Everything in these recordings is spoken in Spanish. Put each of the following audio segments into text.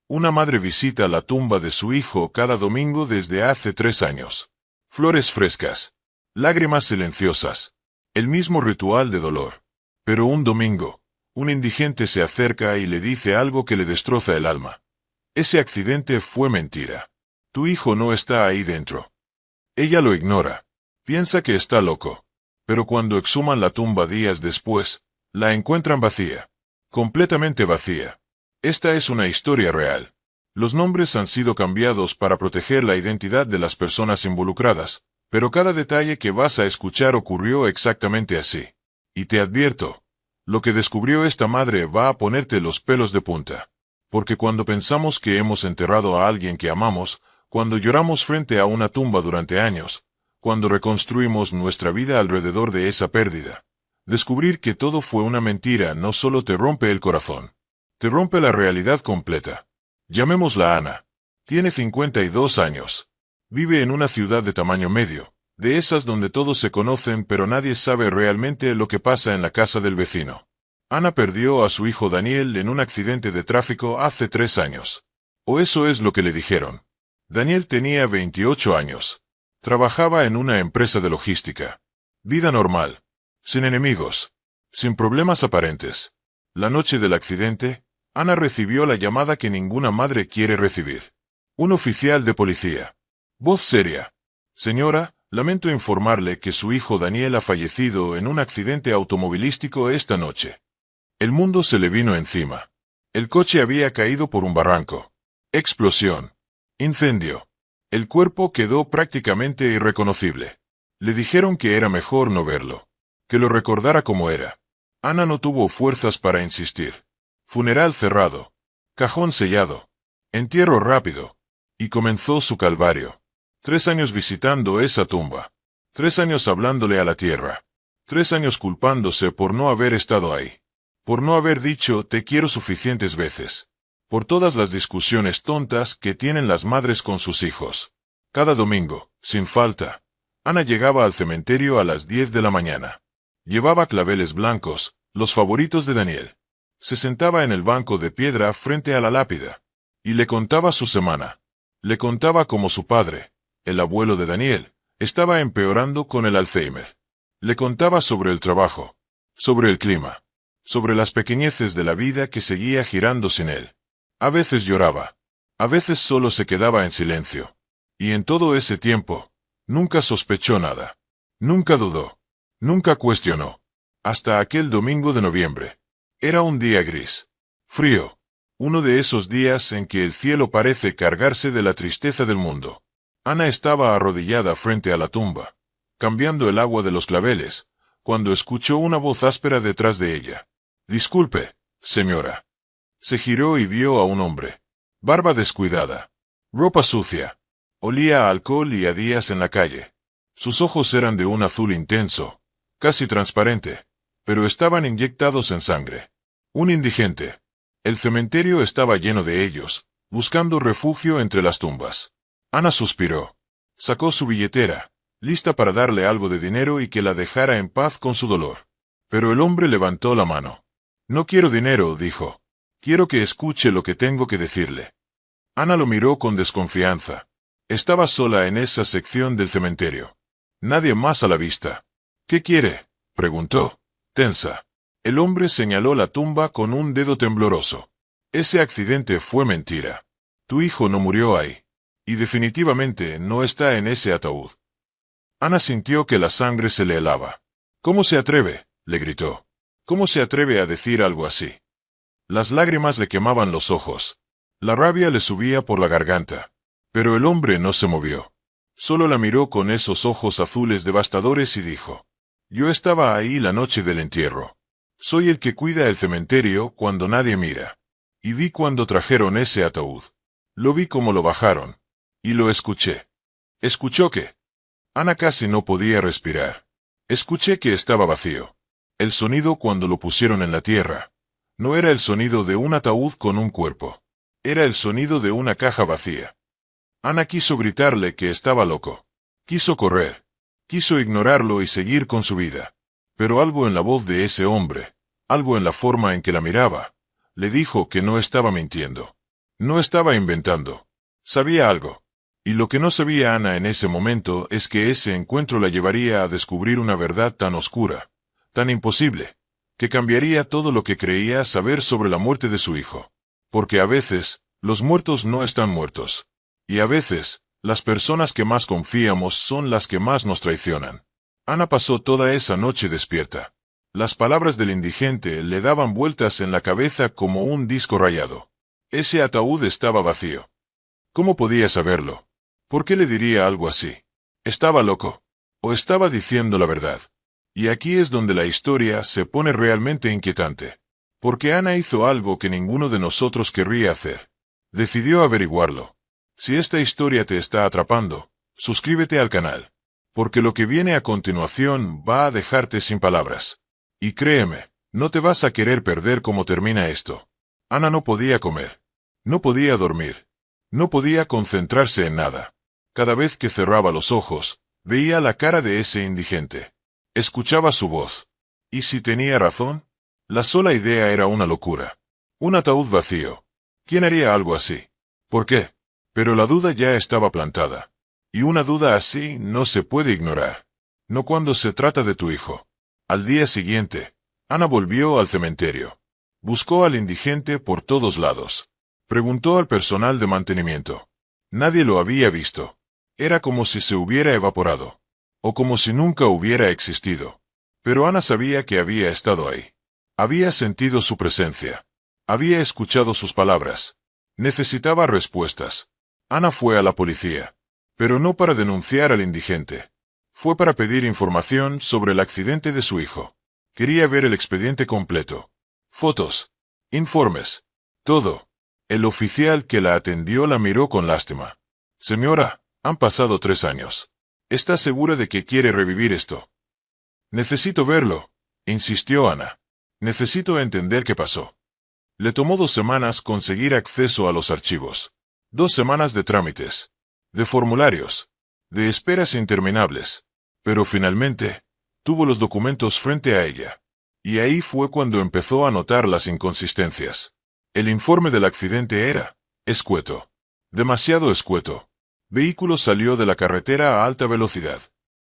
Una madre visita la tumba de su hijo cada domingo desde hace 3 años. Flores frescas. Lágrimas silenciosas. El mismo ritual de dolor. Pero un domingo, un indigente se acerca y le dice algo que le destroza el alma. Ese accidente fue mentira. Tu hijo no está ahí dentro. Ella lo ignora. Piensa que está loco. Pero cuando exhuman la tumba días después, la encuentran vacía. Completamente vacía. Esta es una historia real. Los nombres han sido cambiados para proteger la identidad de las personas involucradas, pero cada detalle que vas a escuchar ocurrió exactamente así. Y te advierto, lo que descubrió esta madre va a ponerte los pelos de punta. Porque cuando pensamos que hemos enterrado a alguien que amamos, cuando lloramos frente a una tumba durante años, cuando reconstruimos nuestra vida alrededor de esa pérdida, descubrir que todo fue una mentira no solo te rompe el corazón, te rompe la realidad completa. Llamémosla Ana. Tiene 52 años. Vive en una ciudad de tamaño medio, de esas donde todos se conocen pero nadie sabe realmente lo que pasa en la casa del vecino. Ana perdió a su hijo Daniel en un accidente de tráfico hace 3 años. O eso es lo que le dijeron. Daniel tenía 28 años. Trabajaba en una empresa de logística. Vida normal. Sin enemigos. Sin problemas aparentes. La noche del accidente, Ana recibió la llamada que ninguna madre quiere recibir. Un oficial de policía. Voz seria. Señora, lamento informarle que su hijo Daniel ha fallecido en un accidente automovilístico esta noche. El mundo se le vino encima. El coche había caído por un barranco. Explosión. Incendio. El cuerpo quedó prácticamente irreconocible. Le dijeron que era mejor no verlo. Que lo recordara como era. Ana no tuvo fuerzas para insistir. Funeral cerrado. Cajón sellado. Entierro rápido. Y comenzó su calvario. 3 años visitando esa tumba. 3 años hablándole a la tierra. 3 años culpándose por no haber estado ahí. Por no haber dicho te quiero suficientes veces. Por todas las discusiones tontas que tienen las madres con sus hijos. Cada domingo, sin falta, Ana llegaba al cementerio a las 10 de la mañana. Llevaba claveles blancos, los favoritos de Daniel. Se sentaba en el banco de piedra frente a la lápida. Y le contaba su semana. Le contaba cómo su padre, el abuelo de Daniel, estaba empeorando con el Alzheimer. Le contaba sobre el trabajo, sobre el clima, sobre las pequeñeces de la vida que seguía girando sin él. A veces lloraba. A veces solo se quedaba en silencio. Y en todo ese tiempo, nunca sospechó nada. Nunca dudó. Nunca cuestionó. Hasta aquel domingo de noviembre. Era un día gris. Frío. Uno de esos días en que el cielo parece cargarse de la tristeza del mundo. Ana estaba arrodillada frente a la tumba, cambiando el agua de los claveles, cuando escuchó una voz áspera detrás de ella. Disculpe, señora. Se giró y vio a un hombre. Barba descuidada. Ropa sucia. Olía a alcohol y a días en la calle. Sus ojos eran de un azul intenso, casi transparente, pero estaban inyectados en sangre. Un indigente. El cementerio estaba lleno de ellos, buscando refugio entre las tumbas. Ana suspiró. Sacó su billetera, lista para darle algo de dinero y que la dejara en paz con su dolor. Pero el hombre levantó la mano. No quiero dinero, dijo. Quiero que escuche lo que tengo que decirle. Ana lo miró con desconfianza. Estaba sola en esa sección del cementerio. Nadie más a la vista. ¿Qué quiere?, preguntó, tensa. El hombre señaló la tumba con un dedo tembloroso. Ese accidente fue mentira. Tu hijo no murió ahí. Y definitivamente no está en ese ataúd. Ana sintió que la sangre se le helaba. ¿Cómo se atreve?, le gritó. ¿Cómo se atreve a decir algo así? Las lágrimas le quemaban los ojos. La rabia le subía por la garganta. Pero el hombre no se movió. Solo la miró con esos ojos azules devastadores y dijo: Yo estaba ahí la noche del entierro. Soy el que cuida el cementerio cuando nadie mira. Y vi cuando trajeron ese ataúd. Lo vi como lo bajaron. Y lo escuché. ¿Escuchó qué? Ana casi no podía respirar. Escuché que estaba vacío. El sonido cuando lo pusieron en la tierra. No era el sonido de un ataúd con un cuerpo. Era el sonido de una caja vacía. Ana quiso gritarle que estaba loco. Quiso correr. Quiso ignorarlo y seguir con su vida. Pero algo en la voz de ese hombre, algo en la forma en que la miraba, le dijo que no estaba mintiendo. No estaba inventando. Sabía algo. Y lo que no sabía Ana en ese momento es que ese encuentro la llevaría a descubrir una verdad tan oscura, tan imposible, que cambiaría todo lo que creía saber sobre la muerte de su hijo. Porque a veces, los muertos no están muertos. Y a veces, las personas que más confiamos son las que más nos traicionan. Ana pasó toda esa noche despierta. Las palabras del indigente le daban vueltas en la cabeza como un disco rayado. Ese ataúd estaba vacío. ¿Cómo podía saberlo? ¿Por qué le diría algo así? ¿Estaba loco? ¿O estaba diciendo la verdad? Y aquí es donde la historia se pone realmente inquietante. Porque Ana hizo algo que ninguno de nosotros querría hacer. Decidió averiguarlo. Si esta historia te está atrapando, suscríbete al canal. Porque lo que viene a continuación va a dejarte sin palabras. Y créeme, no te vas a querer perder cómo termina esto. Ana no podía comer. No podía dormir. No podía concentrarse en nada. Cada vez que cerraba los ojos, veía la cara de ese indigente. Escuchaba su voz. ¿Y si tenía razón? La sola idea era una locura. Un ataúd vacío. ¿Quién haría algo así? ¿Por qué? Pero la duda ya estaba plantada. Y una duda así no se puede ignorar. No cuando se trata de tu hijo. Al día siguiente, Ana volvió al cementerio. Buscó al indigente por todos lados. Preguntó al personal de mantenimiento. Nadie lo había visto. Era como si se hubiera evaporado. O como si nunca hubiera existido. Pero Ana sabía que había estado ahí. Había sentido su presencia. Había escuchado sus palabras. Necesitaba respuestas. Ana fue a la policía. Pero no para denunciar al indigente. Fue para pedir información sobre el accidente de su hijo. Quería ver el expediente completo. Fotos. Informes. Todo. El oficial que la atendió la miró con lástima. Señora, han pasado 3 años. ¿Está segura de que quiere revivir esto? Necesito verlo, insistió Ana. Necesito entender qué pasó. Le tomó 2 semanas conseguir acceso a los archivos. 2 semanas de trámites. De formularios. De esperas interminables. Pero finalmente, tuvo los documentos frente a ella. Y ahí fue cuando empezó a notar las inconsistencias. El informe del accidente era escueto. Demasiado escueto. Vehículo salió de la carretera a alta velocidad.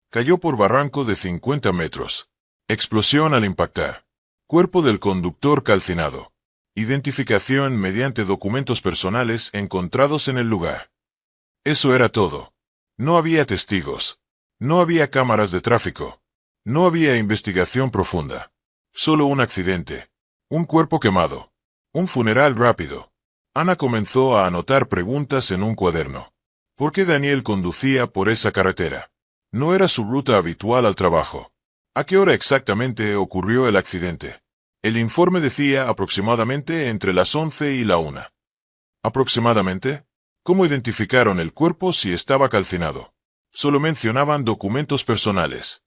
Cayó por barranco de 50 metros. Explosión al impactar. Cuerpo del conductor calcinado. Identificación mediante documentos personales encontrados en el lugar. Eso era todo. No había testigos. No había cámaras de tráfico. No había investigación profunda. Solo un accidente. Un cuerpo quemado. Un funeral rápido. Ana comenzó a anotar preguntas en un cuaderno. ¿Por qué Daniel conducía por esa carretera? No era su ruta habitual al trabajo. ¿A qué hora exactamente ocurrió el accidente? El informe decía aproximadamente entre las 11 y la 1. ¿Aproximadamente? ¿Cómo identificaron el cuerpo si estaba calcinado? Solo mencionaban documentos personales.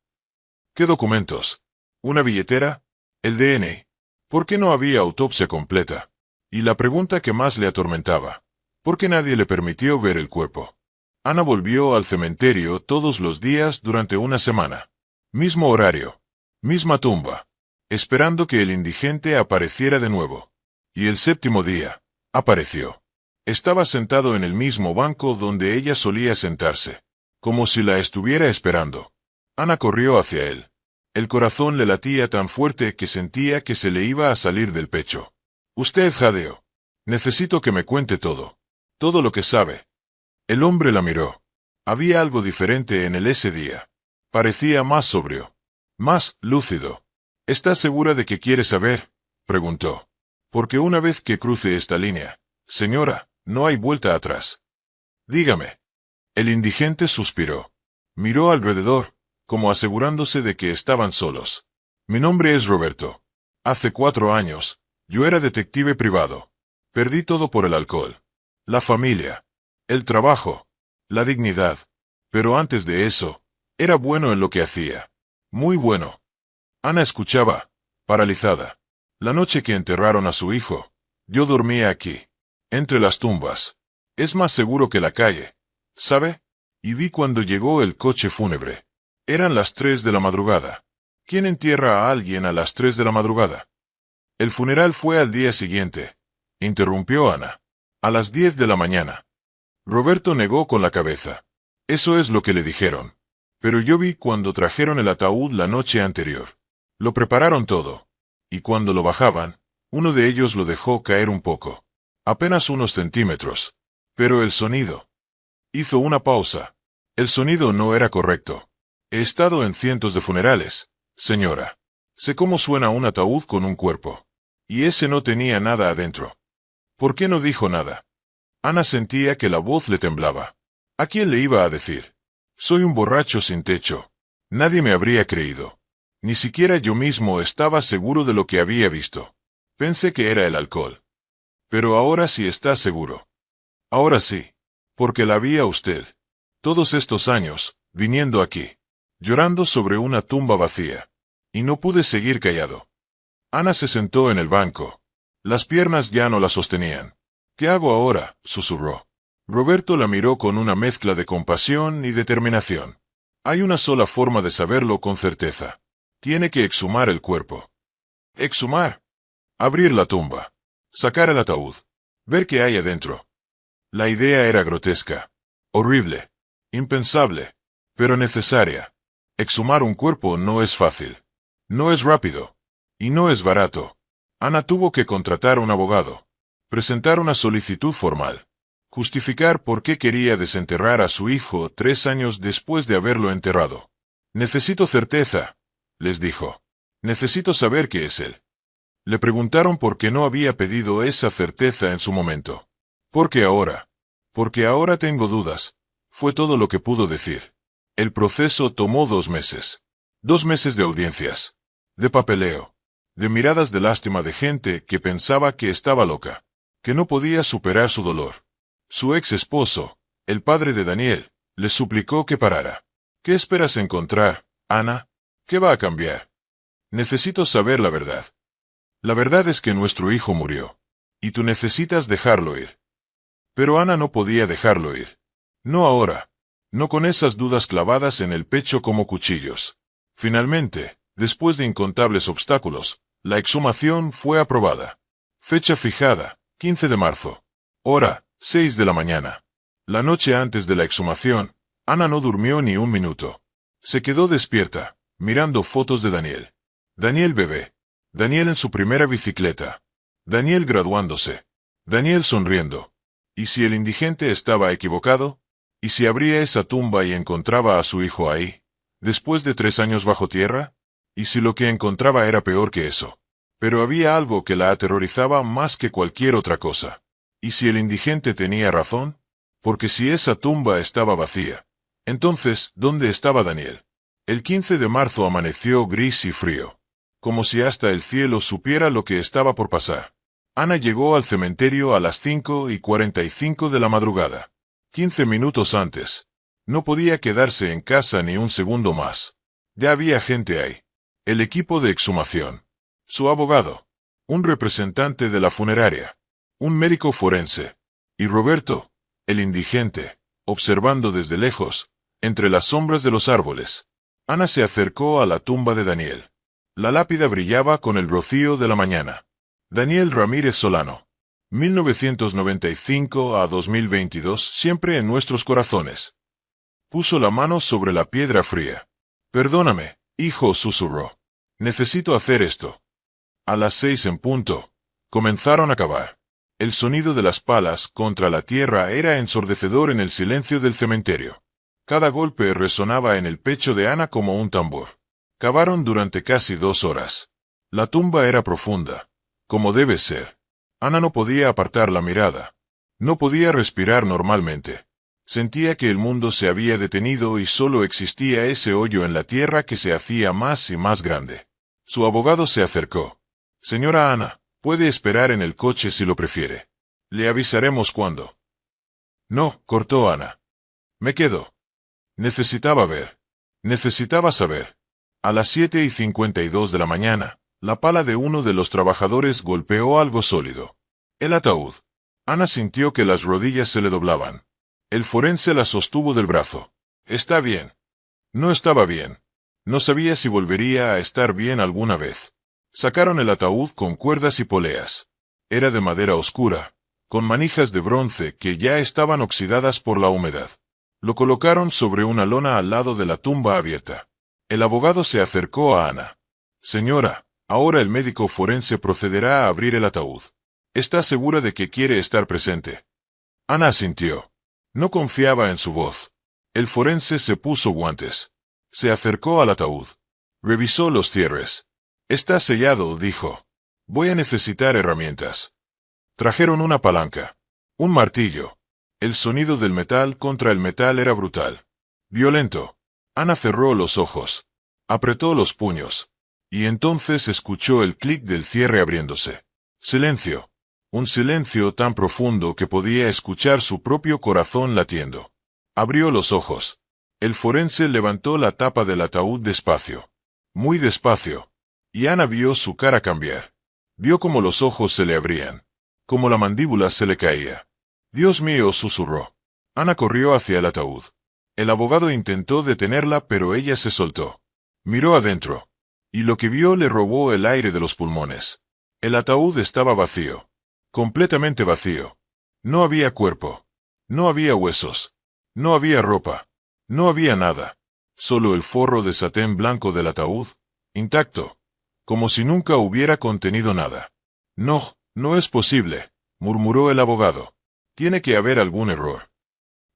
¿Qué documentos? ¿Una billetera? ¿El DNI? ¿Por qué no había autopsia completa? Y la pregunta que más le atormentaba. ¿Por qué nadie le permitió ver el cuerpo? Ana volvió al cementerio todos los días durante una semana. Mismo horario. Misma tumba. Esperando que el indigente apareciera de nuevo. Y el 7º día, apareció. Estaba sentado en el mismo banco donde ella solía sentarse. Como si la estuviera esperando. Ana corrió hacia él. El corazón le latía tan fuerte que sentía que se le iba a salir del pecho. Usted jadeó. Necesito que me cuente todo. Todo lo que sabe. El hombre la miró. Había algo diferente en él ese día. Parecía más sobrio. Más lúcido. ¿Estás segura de que quiere saber? Preguntó. Porque una vez que cruce esta línea, señora, no hay vuelta atrás. Dígame. El indigente suspiró. Miró alrededor, como asegurándose de que estaban solos. Mi nombre es Roberto. Hace 4 años, yo era detective privado. Perdí todo por el alcohol. La familia. El trabajo. La dignidad. Pero antes de eso, era bueno en lo que hacía. Muy bueno. Ana escuchaba, paralizada. La noche que enterraron a su hijo, yo dormía aquí. Entre las tumbas. Es más seguro que la calle. ¿Sabe? Y vi cuando llegó el coche fúnebre. Eran las 3 de la madrugada. ¿Quién entierra a alguien a las 3 de la madrugada? El funeral fue al día siguiente. Interrumpió Ana. A las 10 de la mañana. Roberto negó con la cabeza. Eso es lo que le dijeron. Pero yo vi cuando trajeron el ataúd la noche anterior. Lo prepararon todo. Y cuando lo bajaban, uno de ellos lo dejó caer un poco. Apenas unos centímetros. Pero el sonido. Hizo una pausa. El sonido no era correcto. He estado en cientos de funerales, señora. Sé cómo suena un ataúd con un cuerpo. Y ese no tenía nada adentro. ¿Por qué no dijo nada? Ana sentía que la voz le temblaba. ¿A quién le iba a decir? Soy un borracho sin techo. Nadie me habría creído. Ni siquiera yo mismo estaba seguro de lo que había visto. Pensé que era el alcohol. Pero ahora sí está seguro. Ahora sí. Porque la vi a usted. Todos estos años, viniendo aquí. Llorando sobre una tumba vacía. Y no pude seguir callado. Ana se sentó en el banco. Las piernas ya no la sostenían. ¿Qué hago ahora?, susurró. Roberto la miró con una mezcla de compasión y determinación. Hay una sola forma de saberlo con certeza. Tiene que exhumar el cuerpo. ¿Exhumar? Abrir la tumba. Sacar el ataúd. Ver qué hay adentro. La idea era grotesca. Horrible. Impensable. Pero necesaria. Exhumar un cuerpo no es fácil. No es rápido. Y no es barato. Ana tuvo que contratar un abogado. Presentar una solicitud formal. Justificar por qué quería desenterrar a su hijo 3 años después de haberlo enterrado. Necesito certeza, les dijo. Necesito saber qué es él. Le preguntaron por qué no había pedido esa certeza en su momento. Porque ahora tengo dudas, fue todo lo que pudo decir. El proceso tomó 2 meses. 2 meses de audiencias. De papeleo. De miradas de lástima de gente que pensaba que estaba loca. Que no podía superar su dolor. Su ex esposo, el padre de Daniel, le suplicó que parara. ¿Qué esperas encontrar, Ana? ¿Qué va a cambiar? Necesito saber la verdad. La verdad es que nuestro hijo murió. Y tú necesitas dejarlo ir. Pero Ana no podía dejarlo ir. No ahora. No con esas dudas clavadas en el pecho como cuchillos. Finalmente, después de incontables obstáculos, la exhumación fue aprobada. Fecha fijada, 15 de marzo. Hora, 6 de la mañana. La noche antes de la exhumación, Ana no durmió ni un minuto. Se quedó despierta, mirando fotos de Daniel. Daniel bebé. Daniel en su primera bicicleta. Daniel graduándose. Daniel sonriendo. ¿Y si el indigente estaba equivocado? ¿Y si abría esa tumba y encontraba a su hijo ahí, después de 3 años bajo tierra? ¿Y si lo que encontraba era peor que eso? Pero había algo que la aterrorizaba más que cualquier otra cosa. ¿Y si el indigente tenía razón? Porque si esa tumba estaba vacía, entonces, ¿dónde estaba Daniel? El 15 de marzo amaneció gris y frío. Como si hasta el cielo supiera lo que estaba por pasar. Ana llegó al cementerio a las 5:45 de la madrugada. 15 minutos antes. No podía quedarse en casa ni un segundo más. Ya había gente ahí. El equipo de exhumación. Su abogado. Un representante de la funeraria. Un médico forense. Y Roberto, el indigente, observando desde lejos, entre las sombras de los árboles. Ana se acercó a la tumba de Daniel. La lápida brillaba con el rocío de la mañana. Daniel Ramírez Solano. 1995 a 2022, siempre en nuestros corazones. Puso la mano sobre la piedra fría. Perdóname, hijo, susurró. Necesito hacer esto. A las 6 en punto. Comenzaron a cavar. El sonido de las palas contra la tierra era ensordecedor en el silencio del cementerio. Cada golpe resonaba en el pecho de Ana como un tambor. Cavaron durante casi 2 horas. La tumba era profunda, como debe ser. Ana no podía apartar la mirada. No podía respirar normalmente. Sentía que el mundo se había detenido y solo existía ese hoyo en la tierra que se hacía más y más grande. Su abogado se acercó. Señora Ana, puede esperar en el coche si lo prefiere. Le avisaremos cuando. No, cortó Ana. Me quedo. Necesitaba ver. Necesitaba saber. A las 7:52 de la mañana, la pala de uno de los trabajadores golpeó algo sólido. El ataúd. Ana sintió que las rodillas se le doblaban. El forense la sostuvo del brazo. Está bien. No estaba bien. No sabía si volvería a estar bien alguna vez. Sacaron el ataúd con cuerdas y poleas. Era de madera oscura, con manijas de bronce que ya estaban oxidadas por la humedad. Lo colocaron sobre una lona al lado de la tumba abierta. El abogado se acercó a Ana. Señora, ahora el médico forense procederá a abrir el ataúd. ¿Está segura de que quiere estar presente? Ana asintió. No confiaba en su voz. El forense se puso guantes. Se acercó al ataúd. Revisó los cierres. Está sellado, dijo. Voy a necesitar herramientas. Trajeron una palanca. Un martillo. El sonido del metal contra el metal era brutal. Violento. Ana cerró los ojos. Apretó los puños. Y entonces escuchó el clic del cierre abriéndose. Silencio. Un silencio tan profundo que podía escuchar su propio corazón latiendo. Abrió los ojos. El forense levantó la tapa del ataúd despacio. Muy despacio. Y Ana vio su cara cambiar. Vio cómo los ojos se le abrían. Cómo la mandíbula se le caía. Dios mío, susurró. Ana corrió hacia el ataúd. El abogado intentó detenerla, pero ella se soltó. Miró adentro. Y lo que vio le robó el aire de los pulmones. El ataúd estaba vacío. Completamente vacío. No había cuerpo. No había huesos. No había ropa. No había nada. Solo el forro de satén blanco del ataúd, intacto. Como si nunca hubiera contenido nada. No, no es posible, murmuró el abogado. Tiene que haber algún error.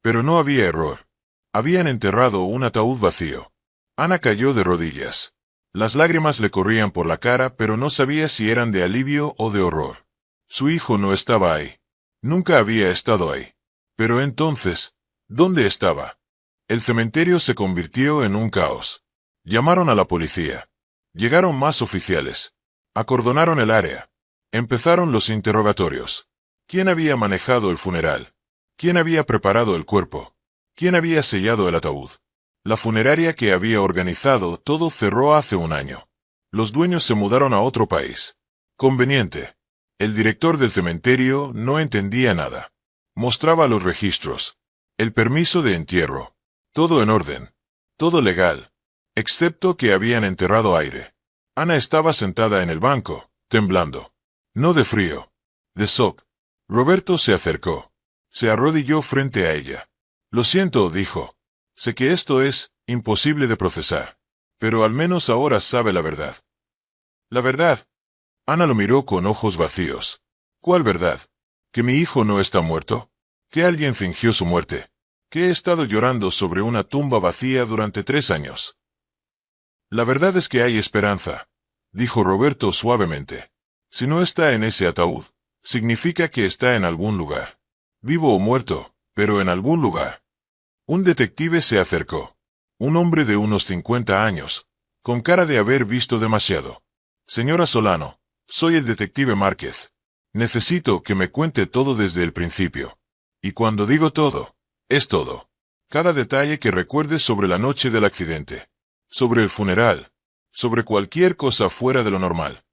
Pero no había error. Habían enterrado un ataúd vacío. Ana cayó de rodillas. Las lágrimas le corrían por la cara, pero no sabía si eran de alivio o de horror. Su hijo no estaba ahí. Nunca había estado ahí. Pero entonces, ¿dónde estaba? El cementerio se convirtió en un caos. Llamaron a la policía. Llegaron más oficiales. Acordonaron el área. Empezaron los interrogatorios. ¿Quién había manejado el funeral? ¿Quién había preparado el cuerpo? ¿Quién había sellado el ataúd? La funeraria que había organizado todo cerró hace un año. Los dueños se mudaron a otro país. Conveniente. El director del cementerio no entendía nada. Mostraba los registros. El permiso de entierro. Todo en orden. Todo legal. Excepto que habían enterrado aire. Ana estaba sentada en el banco, temblando. No de frío. De shock. Roberto se acercó. Se arrodilló frente a ella. Lo siento, dijo. Sé que esto es imposible de procesar. Pero al menos ahora sabe la verdad. ¿La verdad? Ana lo miró con ojos vacíos. ¿Cuál verdad? ¿Que mi hijo no está muerto? ¿Que alguien fingió su muerte? ¿Que he estado llorando sobre una tumba vacía durante 3 años? La verdad es que hay esperanza, dijo Roberto suavemente. Si no está en ese ataúd, significa que está en algún lugar. Vivo o muerto, pero en algún lugar. Un detective se acercó. Un hombre de unos 50 años, con cara de haber visto demasiado. Señora Solano, soy el detective Márquez. Necesito que me cuente todo desde el principio. Y cuando digo todo, es todo. Cada detalle que recuerde sobre la noche del accidente. Sobre el funeral. Sobre cualquier cosa fuera de lo normal.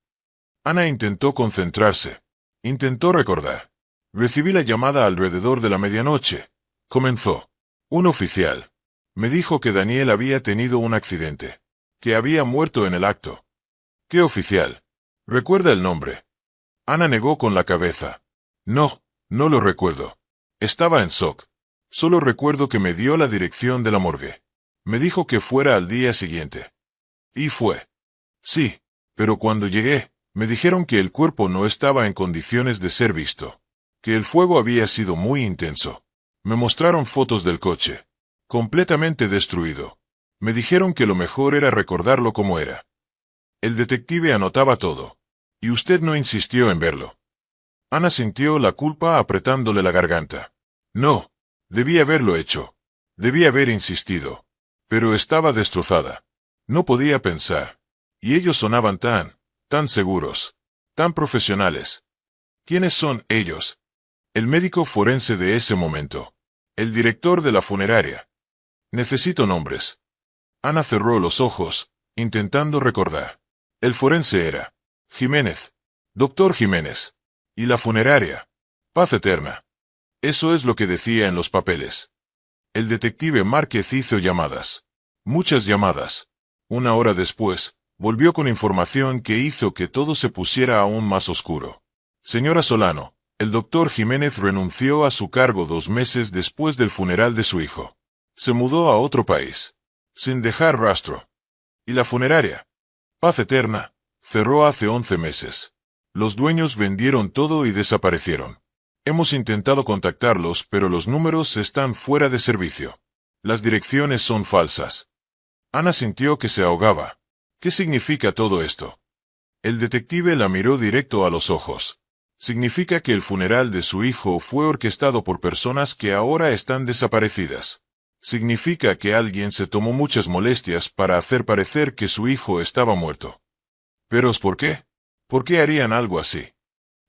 Ana intentó concentrarse. Intentó recordar. Recibí la llamada alrededor de la medianoche. Comenzó. Un oficial. Me dijo que Daniel había tenido un accidente. Que había muerto en el acto. ¿Qué oficial? ¿Recuerda el nombre? Ana negó con la cabeza. No, no lo recuerdo. Estaba en shock. Solo recuerdo que me dio la dirección de la morgue. Me dijo que fuera al día siguiente. Y fue. Sí, pero cuando llegué, me dijeron que el cuerpo no estaba en condiciones de ser visto. Que el fuego había sido muy intenso. Me mostraron fotos del coche. Completamente destruido. Me dijeron que lo mejor era recordarlo como era. El detective anotaba todo. Y usted no insistió en verlo. Ana sintió la culpa apretándole la garganta. No, debí haberlo hecho. Debí haber insistido. Pero estaba destrozada. No podía pensar. Y ellos sonaban tan seguros. Tan profesionales. ¿Quiénes son ellos? El médico forense de ese momento. El director de la funeraria. Necesito nombres. Ana cerró los ojos, intentando recordar. El forense era Jiménez. Doctor Jiménez. Y la funeraria. Paz Eterna. Eso es lo que decía en los papeles. El detective Márquez hizo llamadas. Muchas llamadas. 1 hora después, volvió con información que hizo que todo se pusiera aún más oscuro. Señora Solano, El doctor Jiménez renunció a su cargo 2 meses después del funeral de su hijo. Se mudó a otro país, sin dejar rastro. Y la funeraria, Paz Eterna, cerró hace 11 meses. Los dueños vendieron todo y desaparecieron. Hemos intentado contactarlos, pero los números están fuera de servicio. Las direcciones son falsas. Ana sintió que se ahogaba. ¿Qué significa todo esto? El detective la miró directo a los ojos. Significa que el funeral de su hijo fue orquestado por personas que ahora están desaparecidas. Significa que alguien se tomó muchas molestias para hacer parecer que su hijo estaba muerto. ¿Pero por qué? ¿Por qué harían algo así?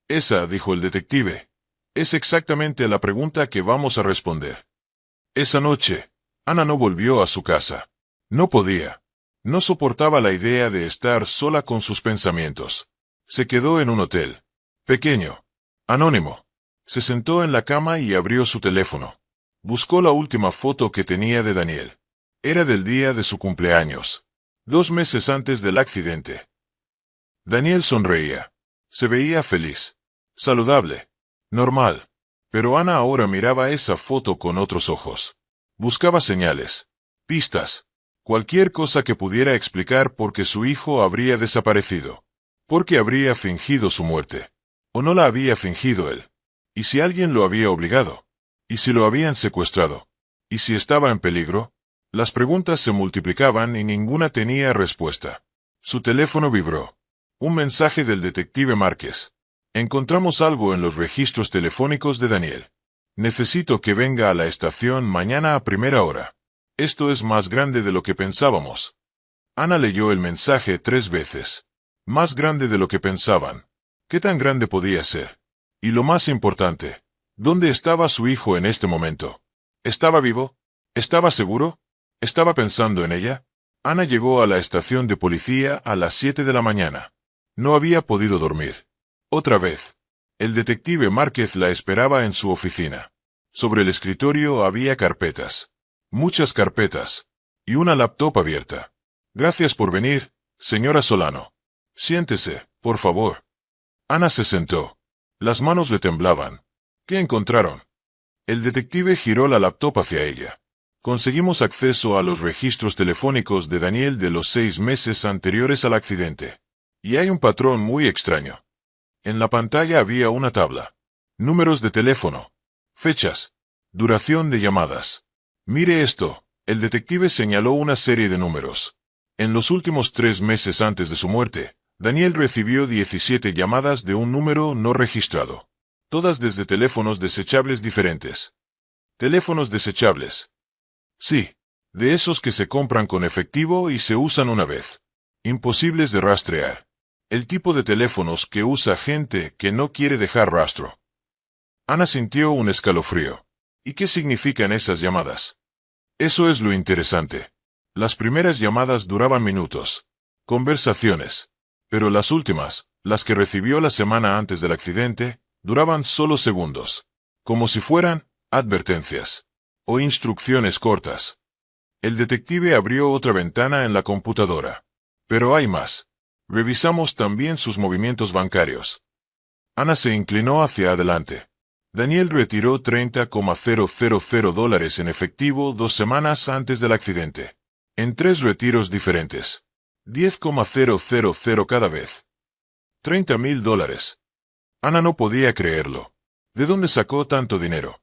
Esa, dijo el detective, es exactamente la pregunta que vamos a responder. Esa noche, Ana no volvió a su casa. No podía. No soportaba la idea de estar sola con sus pensamientos. Se quedó en un hotel. Pequeño. Anónimo. Se sentó en la cama y abrió su teléfono. Buscó la última foto que tenía de Daniel. Era del día de su cumpleaños. 2 meses antes del accidente. Daniel sonreía. Se veía feliz. Saludable. Normal. Pero Ana ahora miraba esa foto con otros ojos. Buscaba señales. Pistas. Cualquier cosa que pudiera explicar por qué su hijo habría desaparecido. ¿Por qué habría fingido su muerte? ¿O no la había fingido él? ¿Y si alguien lo había obligado? ¿Y si lo habían secuestrado? ¿Y si estaba en peligro? Las preguntas se multiplicaban y ninguna tenía respuesta. Su teléfono vibró. Un mensaje del detective Márquez. Encontramos algo en los registros telefónicos de Daniel. Necesito que venga a la estación mañana a primera hora. Esto es más grande de lo que pensábamos. Ana leyó el mensaje 3 veces. Más grande de lo que pensaban. ¿Qué tan grande podía ser? Y lo más importante, ¿dónde estaba su hijo en este momento? ¿Estaba vivo? ¿Estaba seguro? ¿Estaba pensando en ella? Ana llegó a la estación de policía a las 7 de la mañana. No había podido dormir. Otra vez. El detective Márquez la esperaba en su oficina. Sobre el escritorio había carpetas. Muchas carpetas. Y una laptop abierta. Gracias por venir, señora Solano. Siéntese, por favor. Ana se sentó. Las manos le temblaban. ¿Qué encontraron? El detective giró la laptop hacia ella. Conseguimos acceso a los registros telefónicos de Daniel de los 6 meses anteriores al accidente. Y hay un patrón muy extraño. En la pantalla había una tabla. Números de teléfono. Fechas. Duración de llamadas. Mire esto. El detective señaló una serie de números. En los últimos 3 meses antes de su muerte, Daniel recibió 17 llamadas de un número no registrado. Todas desde teléfonos desechables diferentes. Teléfonos desechables. Sí. De esos que se compran con efectivo y se usan una vez. Imposibles de rastrear. El tipo de teléfonos que usa gente que no quiere dejar rastro. Ana sintió un escalofrío. ¿Y qué significan esas llamadas? Eso es lo interesante. Las primeras llamadas duraban minutos. Conversaciones. Pero las últimas, las que recibió la semana antes del accidente, duraban solo segundos. Como si fueran advertencias. O instrucciones cortas. El detective abrió otra ventana en la computadora. Pero hay más. Revisamos también sus movimientos bancarios. Ana se inclinó hacia adelante. Daniel retiró $30,000 en efectivo 2 semanas antes del accidente. En 3 retiros diferentes. 10,000 cada vez. $30,000. Ana no podía creerlo. ¿De dónde sacó tanto dinero?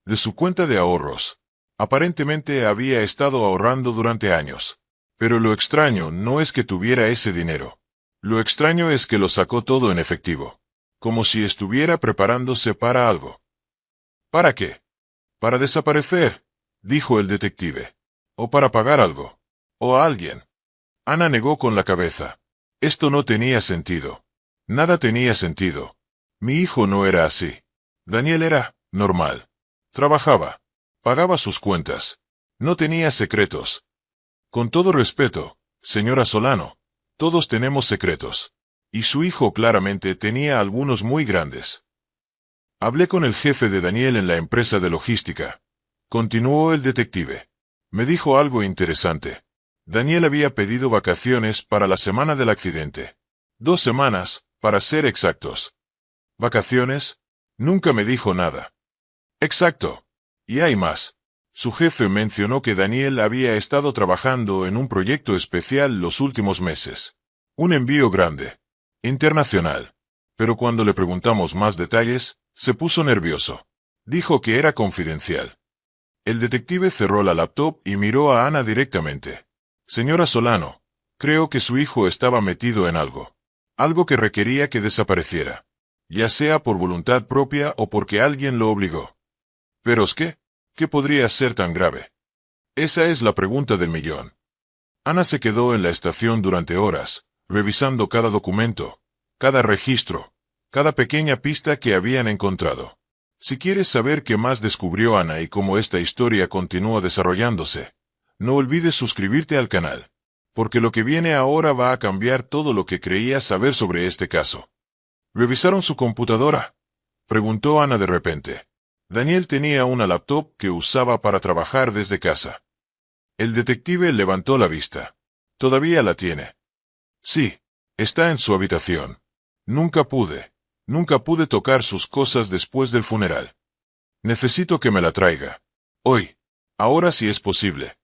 De su cuenta de ahorros. Aparentemente había estado ahorrando durante años. Pero lo extraño no es que tuviera ese dinero. Lo extraño es que lo sacó todo en efectivo. Como si estuviera preparándose para algo. ¿Para qué? Para desaparecer, dijo el detective. O para pagar algo. O a alguien. Ana negó con la cabeza. Esto no tenía sentido. Nada tenía sentido. Mi hijo no era así. Daniel era normal. Trabajaba. Pagaba sus cuentas. No tenía secretos. Con todo respeto, señora Solano, todos tenemos secretos. Y su hijo claramente tenía algunos muy grandes. Hablé con el jefe de Daniel en la empresa de logística. Continuó el detective. Me dijo algo interesante. Daniel había pedido vacaciones para la semana del accidente. 2 semanas, para ser exactos. ¿Vacaciones? Nunca me dijo nada. Exacto. Y hay más. Su jefe mencionó que Daniel había estado trabajando en un proyecto especial los últimos meses. Un envío grande. Internacional. Pero cuando le preguntamos más detalles, se puso nervioso. Dijo que era confidencial. El detective cerró la laptop y miró a Ana directamente. Señora Solano, creo que su hijo estaba metido en algo. Algo que requería que desapareciera. Ya sea por voluntad propia o porque alguien lo obligó. ¿Pero es qué? ¿Qué podría ser tan grave? Esa es la pregunta del millón. Ana se quedó en la estación durante horas, revisando cada documento, cada registro, cada pequeña pista que habían encontrado. Si quieres saber qué más descubrió Ana y cómo esta historia continúa desarrollándose, no olvides suscribirte al canal, porque lo que viene ahora va a cambiar todo lo que creías saber sobre este caso. ¿Revisaron su computadora?, preguntó Ana de repente. Daniel tenía una laptop que usaba para trabajar desde casa. El detective levantó la vista. ¿Todavía la tiene? Sí, está en su habitación. Nunca pude tocar sus cosas después del funeral. Necesito que me la traiga. Hoy. Ahora si es posible.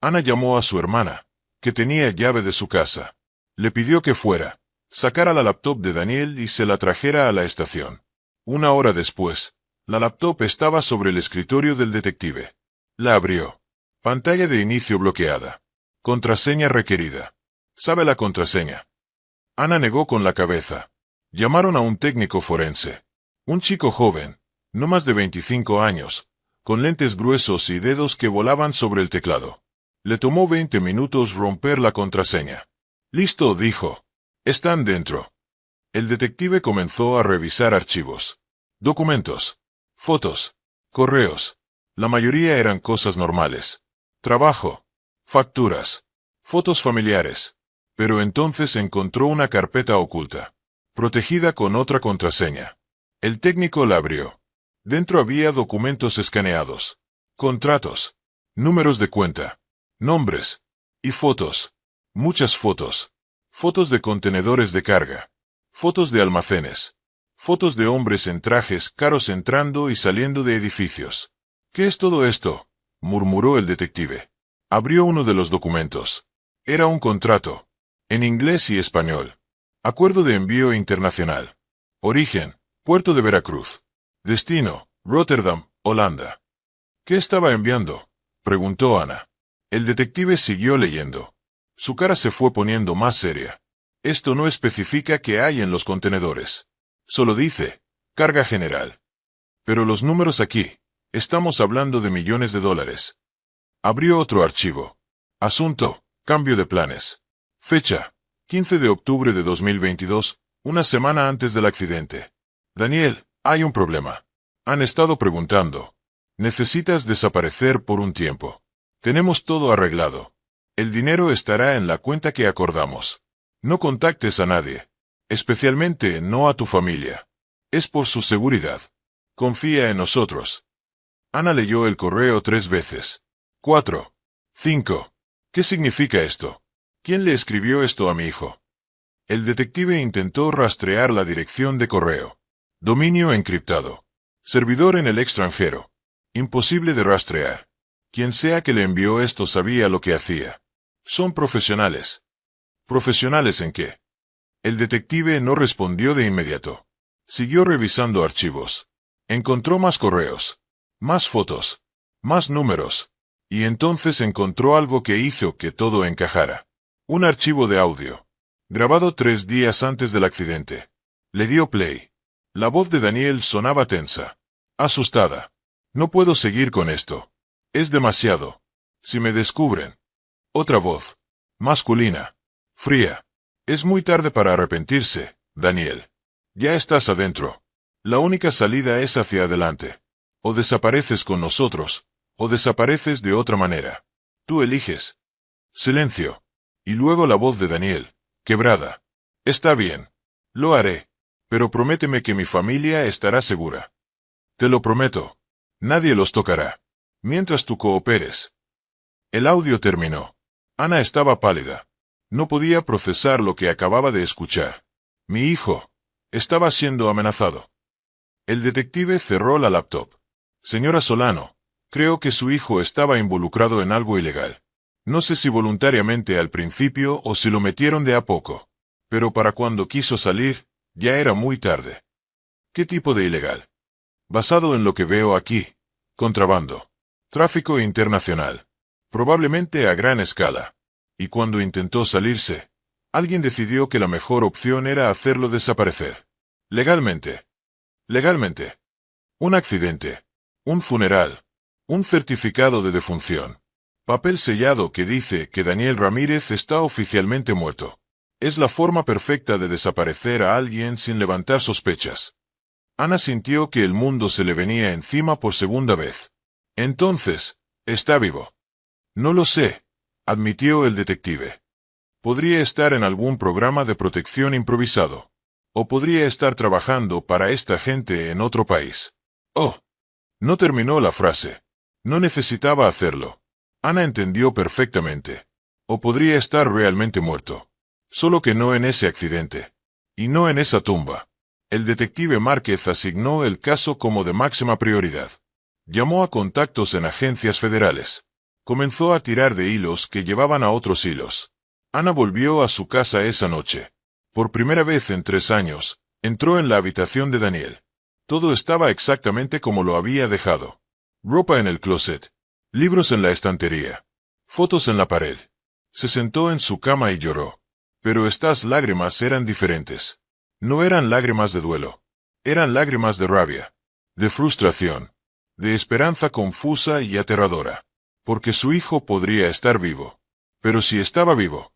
Ana llamó a su hermana, que tenía llave de su casa. Le pidió que fuera, sacara la laptop de Daniel y se la trajera a la estación. Una hora después, la laptop estaba sobre el escritorio del detective. La abrió. Pantalla de inicio bloqueada. Contraseña requerida. ¿Sabe la contraseña? Ana negó con la cabeza. Llamaron a un técnico forense. Un chico joven, no más de 25 años, con lentes gruesos y dedos que volaban sobre el teclado. Le tomó 20 minutos romper la contraseña. Listo, dijo. Están dentro. El detective comenzó a revisar archivos. Documentos. Fotos. Correos. La mayoría eran cosas normales. Trabajo. Facturas. Fotos familiares. Pero entonces encontró una carpeta oculta, protegida con otra contraseña. El técnico la abrió. Dentro había documentos escaneados, contratos, números de cuenta, nombres, y fotos. Muchas fotos. Fotos de contenedores de carga. Fotos de almacenes. Fotos de hombres en trajes caros entrando y saliendo de edificios. ¿Qué es todo esto?, murmuró el detective. Abrió uno de los documentos. Era un contrato. En inglés y español. Acuerdo de envío internacional. Origen, Puerto de Veracruz. Destino, Rotterdam, Holanda. ¿Qué estaba enviando?, preguntó Ana. El detective siguió leyendo. Su cara se fue poniendo más seria. Esto no especifica qué hay en los contenedores. Solo dice, carga general. Pero los números aquí, estamos hablando de millones de dólares. Abrió otro archivo. Asunto, cambio de planes. Fecha, 15 de octubre de 2022, una semana antes del accidente. Daniel, hay un problema. Han estado preguntando. Necesitas desaparecer por un tiempo. Tenemos todo arreglado. El dinero estará en la cuenta que acordamos. No contactes a nadie. Especialmente no a tu familia. Es por su seguridad. Confía en nosotros. Ana leyó el correo 3 veces. 4. 5. ¿Qué significa esto? ¿Quién le escribió esto a mi hijo? El detective intentó rastrear la dirección de correo. Dominio encriptado. Servidor en el extranjero. Imposible de rastrear. Quien sea que le envió esto sabía lo que hacía. Son profesionales. ¿Profesionales en qué? El detective no respondió de inmediato. Siguió revisando archivos. Encontró más correos. Más fotos. Más números. Y entonces encontró algo que hizo que todo encajara. Un archivo de audio. Grabado 3 días antes del accidente. Le dio play. La voz de Daniel sonaba tensa. Asustada. No puedo seguir con esto. Es demasiado. Si me descubren. Otra voz. Masculina. Fría. Es muy tarde para arrepentirse, Daniel. Ya estás adentro. La única salida es hacia adelante. O desapareces con nosotros, o desapareces de otra manera. Tú eliges. Silencio. Y luego la voz de Daniel, quebrada. Está bien. Lo haré. Pero prométeme que mi familia estará segura. Te lo prometo. Nadie los tocará. Mientras tú cooperes. El audio terminó. Ana estaba pálida. No podía procesar lo que acababa de escuchar. Mi hijo estaba siendo amenazado. El detective cerró la laptop. Señora Solano, creo que su hijo estaba involucrado en algo ilegal. No sé si voluntariamente al principio o si lo metieron de a poco. Pero para cuando quiso salir, ya era muy tarde. ¿Qué tipo de ilegal? Basado en lo que veo aquí, contrabando. Tráfico internacional. Probablemente a gran escala. Y cuando intentó salirse, alguien decidió que la mejor opción era hacerlo desaparecer. Legalmente. Legalmente. Un accidente. Un funeral. Un certificado de defunción. Papel sellado que dice que Daniel Ramírez está oficialmente muerto. Es la forma perfecta de desaparecer a alguien sin levantar sospechas. Ana sintió que el mundo se le venía encima por segunda vez. Entonces, ¿está vivo? No lo sé, admitió el detective. Podría estar en algún programa de protección improvisado. O podría estar trabajando para esta gente en otro país. Oh. No terminó la frase. No necesitaba hacerlo. Ana entendió perfectamente. O podría estar realmente muerto. Solo que no en ese accidente. Y no en esa tumba. El detective Márquez asignó el caso como de máxima prioridad. Llamó a contactos en agencias federales. Comenzó a tirar de hilos que llevaban a otros hilos. Ana volvió a su casa esa noche. Por primera vez en 3 años, entró en la habitación de Daniel. Todo estaba exactamente como lo había dejado. Ropa en el closet. Libros en la estantería. Fotos en la pared. Se sentó en su cama y lloró. Pero estas lágrimas eran diferentes. No eran lágrimas de duelo. Eran lágrimas de rabia. De frustración. De esperanza confusa y aterradora. Porque su hijo podría estar vivo. Pero si estaba vivo,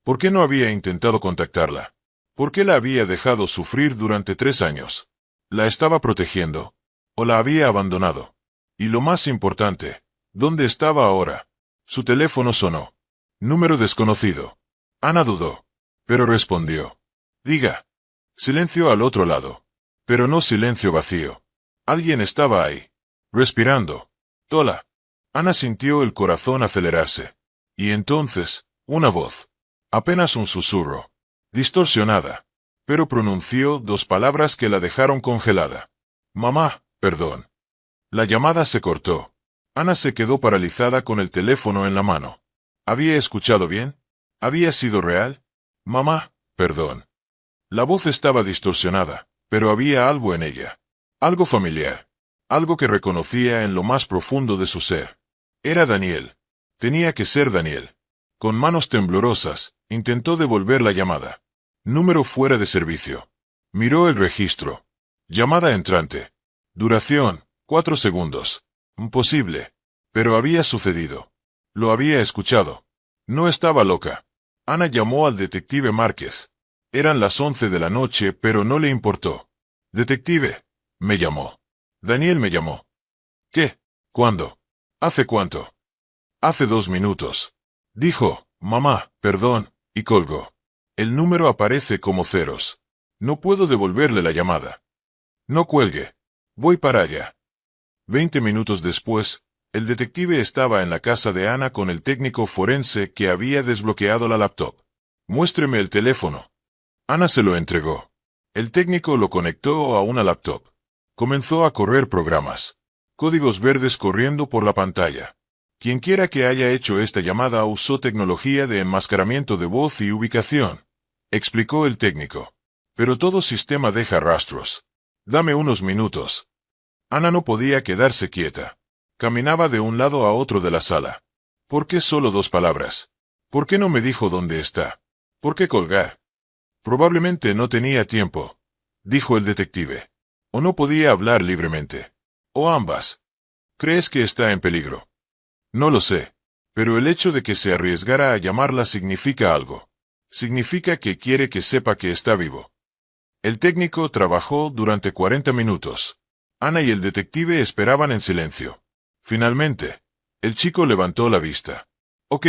¿por qué no había intentado contactarla? ¿Por qué la había dejado sufrir durante 3 años? ¿La estaba protegiendo? ¿O la había abandonado? Y lo más importante, ¿dónde estaba ahora? Su teléfono sonó. Número desconocido. Ana dudó. Pero respondió. Diga. Silencio al otro lado. Pero no silencio vacío. Alguien estaba ahí. Respirando. Tola. Ana sintió el corazón acelerarse. Y entonces, una voz. Apenas un susurro. Distorsionada. Pero pronunció 2 palabras que la dejaron congelada. Mamá, perdón. La llamada se cortó. Ana se quedó paralizada con el teléfono en la mano. ¿Había escuchado bien? ¿Había sido real? Mamá, perdón. La voz estaba distorsionada, pero había algo en ella. Algo familiar. Algo que reconocía en lo más profundo de su ser. Era Daniel. Tenía que ser Daniel. Con manos temblorosas, intentó devolver la llamada. Número fuera de servicio. Miró el registro. Llamada entrante. Duración, 4 segundos. Imposible. Pero había sucedido. Lo había escuchado. No estaba loca. Ana llamó al detective Márquez. Eran las 11 de la noche, pero no le importó. Detective. Me llamó. Daniel me llamó. ¿Qué? ¿Cuándo? ¿Hace cuánto? Hace 2 minutos. Dijo, mamá, perdón, y colgó. El número aparece como ceros. No puedo devolverle la llamada. No cuelgue. Voy para allá. 20 minutos después, el detective estaba en la casa de Ana con el técnico forense que había desbloqueado la laptop. Muéstreme el teléfono. Ana se lo entregó. El técnico lo conectó a una laptop. Comenzó a correr programas. Códigos verdes corriendo por la pantalla. Quienquiera que haya hecho esta llamada usó tecnología de enmascaramiento de voz y ubicación, explicó el técnico. Pero todo sistema deja rastros. Dame unos minutos. Ana no podía quedarse quieta. Caminaba de un lado a otro de la sala. ¿Por qué solo 2 palabras? ¿Por qué no me dijo dónde está? ¿Por qué colgar? Probablemente no tenía tiempo, dijo el detective. O no podía hablar libremente. O ambas. ¿Crees que está en peligro? No lo sé. Pero el hecho de que se arriesgara a llamarla significa algo. Significa que quiere que sepa que está vivo. El técnico trabajó durante 40 minutos. Ana y el detective esperaban en silencio. Finalmente, el chico levantó la vista. Ok.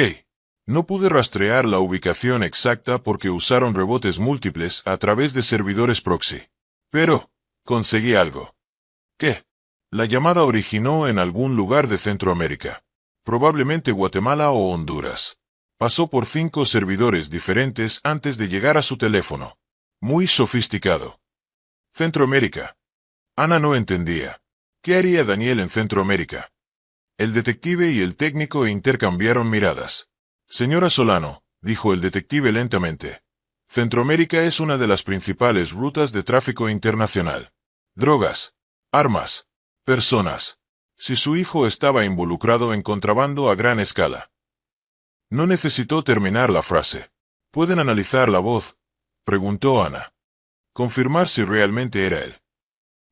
No pude rastrear la ubicación exacta porque usaron rebotes múltiples a través de servidores proxy. Pero, conseguí algo. ¿Qué? La llamada originó en algún lugar de Centroamérica. Probablemente Guatemala o Honduras. Pasó por 5 servidores diferentes antes de llegar a su teléfono. Muy sofisticado. Centroamérica. Ana no entendía. ¿Qué haría Daniel en Centroamérica? El detective y el técnico intercambiaron miradas. Señora Solano, dijo el detective lentamente. Centroamérica es una de las principales rutas de tráfico internacional. Drogas, armas, personas. Si su hijo estaba involucrado en contrabando a gran escala. No necesitó terminar la frase. ¿Pueden analizar la voz?, preguntó Ana. Confirmar si realmente era él.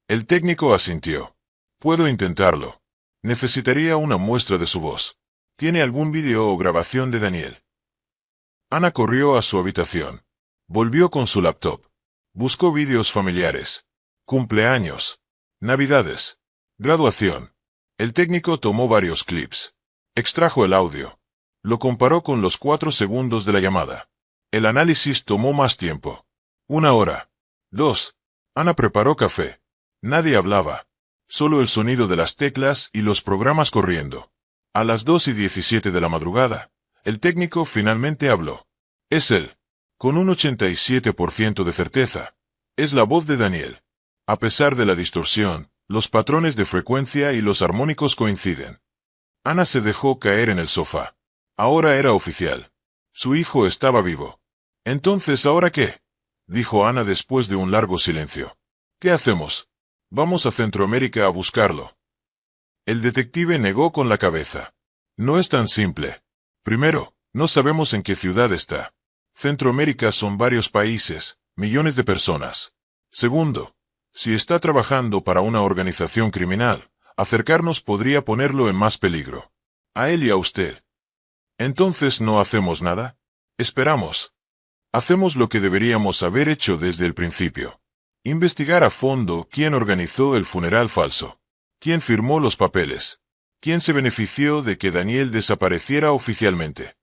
El técnico asintió. Puedo intentarlo. Necesitaría una muestra de su voz. ¿Tiene algún vídeo o grabación de Daniel? Ana corrió a su habitación. Volvió con su laptop. Buscó vídeos familiares. Cumpleaños. Navidades. Graduación. El técnico tomó varios clips. Extrajo el audio. Lo comparó con los 4 segundos de la llamada. El análisis tomó más tiempo. 1 hora. 2. Ana preparó café. Nadie hablaba. Solo el sonido de las teclas y los programas corriendo. A las 2:17 de la madrugada, el técnico finalmente habló. Es él. Con un 87% de certeza. Es la voz de Daniel. A pesar de la distorsión, los patrones de frecuencia y los armónicos coinciden. Ana se dejó caer en el sofá. Ahora era oficial. Su hijo estaba vivo. Entonces, ¿ahora qué?, dijo Ana después de un largo silencio. ¿Qué hacemos? Vamos a Centroamérica a buscarlo. El detective negó con la cabeza. No es tan simple. Primero, no sabemos en qué ciudad está. Centroamérica son varios países, millones de personas. Segundo, si está trabajando para una organización criminal, acercarnos podría ponerlo en más peligro. A él y a usted. Entonces, ¿no hacemos nada? Esperamos. Hacemos lo que deberíamos haber hecho desde el principio. Investigar a fondo quién organizó el funeral falso. Quién firmó los papeles. Quién se benefició de que Daniel desapareciera oficialmente.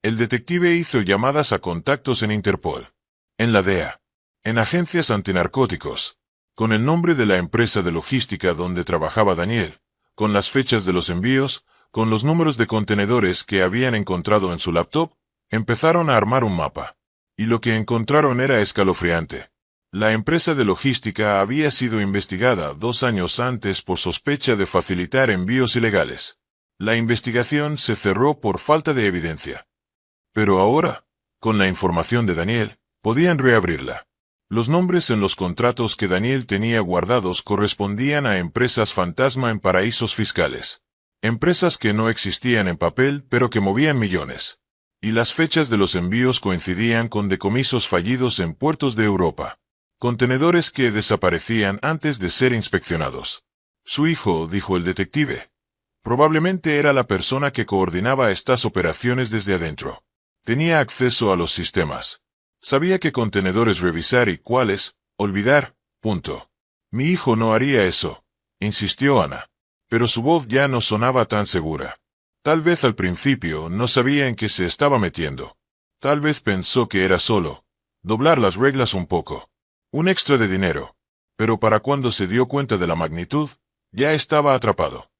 El detective hizo llamadas a contactos en Interpol, en la DEA, en agencias antinarcóticos, con el nombre de la empresa de logística donde trabajaba Daniel, con las fechas de los envíos, con los números de contenedores que habían encontrado en su laptop. Empezaron a armar un mapa. Y lo que encontraron era escalofriante. La empresa de logística había sido investigada 2 años antes por sospecha de facilitar envíos ilegales. La investigación se cerró por falta de evidencia. Pero ahora, con la información de Daniel, podían reabrirla. Los nombres en los contratos que Daniel tenía guardados correspondían a empresas fantasma en paraísos fiscales. Empresas que no existían en papel pero que movían millones. Y las fechas de los envíos coincidían con decomisos fallidos en puertos de Europa. Contenedores que desaparecían antes de ser inspeccionados. Su hijo, dijo el detective. Probablemente era la persona que coordinaba estas operaciones desde adentro. Tenía acceso a los sistemas. Sabía qué contenedores revisar y cuáles olvidar. Punto. Mi hijo no haría eso, insistió Ana. Pero su voz ya no sonaba tan segura. Tal vez al principio no sabía en qué se estaba metiendo. Tal vez pensó que era solo doblar las reglas un poco. Un extra de dinero. Pero para cuando se dio cuenta de la magnitud, ya estaba atrapado.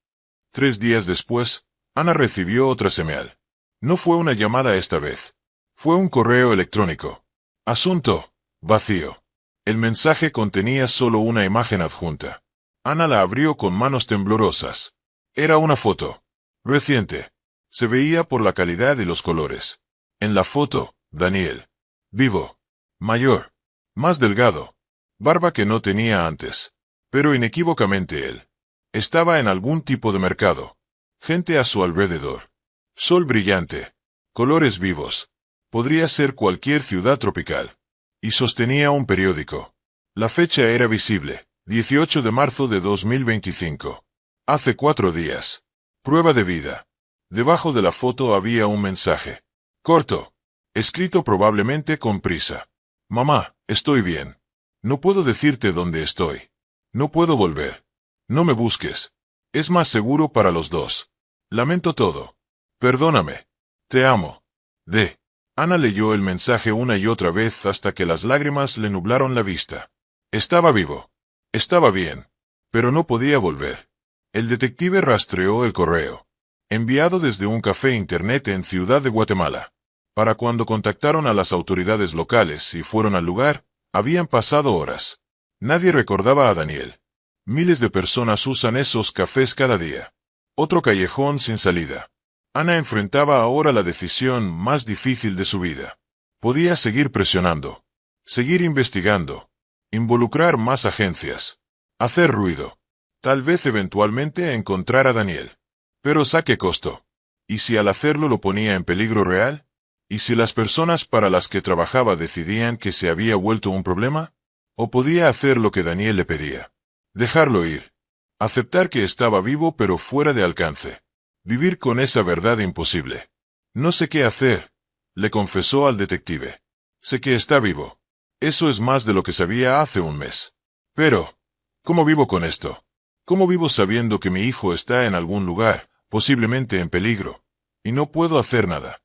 3 días después, Ana recibió otra señal. No fue una llamada esta vez. Fue un correo electrónico. Asunto vacío. El mensaje contenía solo una imagen adjunta. Ana la abrió con manos temblorosas. Era una foto. Reciente. Se veía por la calidad y los colores. En la foto, Daniel. Vivo. Mayor. Más delgado. Barba que no tenía antes. Pero inequívocamente él. Estaba en algún tipo de mercado. Gente a su alrededor. Sol brillante. Colores vivos. Podría ser cualquier ciudad tropical. Y sostenía un periódico. La fecha era visible. 18 de marzo de 2025. Hace 4 días. Prueba de vida. Debajo de la foto había un mensaje. Corto. Escrito probablemente con prisa. Mamá, estoy bien. No puedo decirte dónde estoy. No puedo volver. No me busques. Es más seguro para los dos. Lamento todo. Perdóname. Te amo. D. Ana leyó el mensaje una y otra vez hasta que las lágrimas le nublaron la vista. Estaba vivo. Estaba bien. Pero no podía volver. El detective rastreó el correo. Enviado desde un café internet en Ciudad de Guatemala. Para cuando contactaron a las autoridades locales y fueron al lugar, habían pasado horas. Nadie recordaba a Daniel. Miles de personas usan esos cafés cada día. Otro callejón sin salida. Ana enfrentaba ahora la decisión más difícil de su vida. Podía seguir presionando, seguir investigando, involucrar más agencias, hacer ruido, tal vez eventualmente encontrar a Daniel. Pero ¿a qué costo? ¿Y si al hacerlo lo ponía en peligro real? ¿Y si las personas para las que trabajaba decidían que se había vuelto un problema? ¿O podía hacer lo que Daniel le pedía? Dejarlo ir. Aceptar que estaba vivo pero fuera de alcance. Vivir con esa verdad imposible. No sé qué hacer, le confesó al detective. Sé que está vivo. Eso es más de lo que sabía hace un mes. Pero, ¿cómo vivo con esto? ¿Cómo vivo sabiendo que mi hijo está en algún lugar, posiblemente en peligro, y no puedo hacer nada?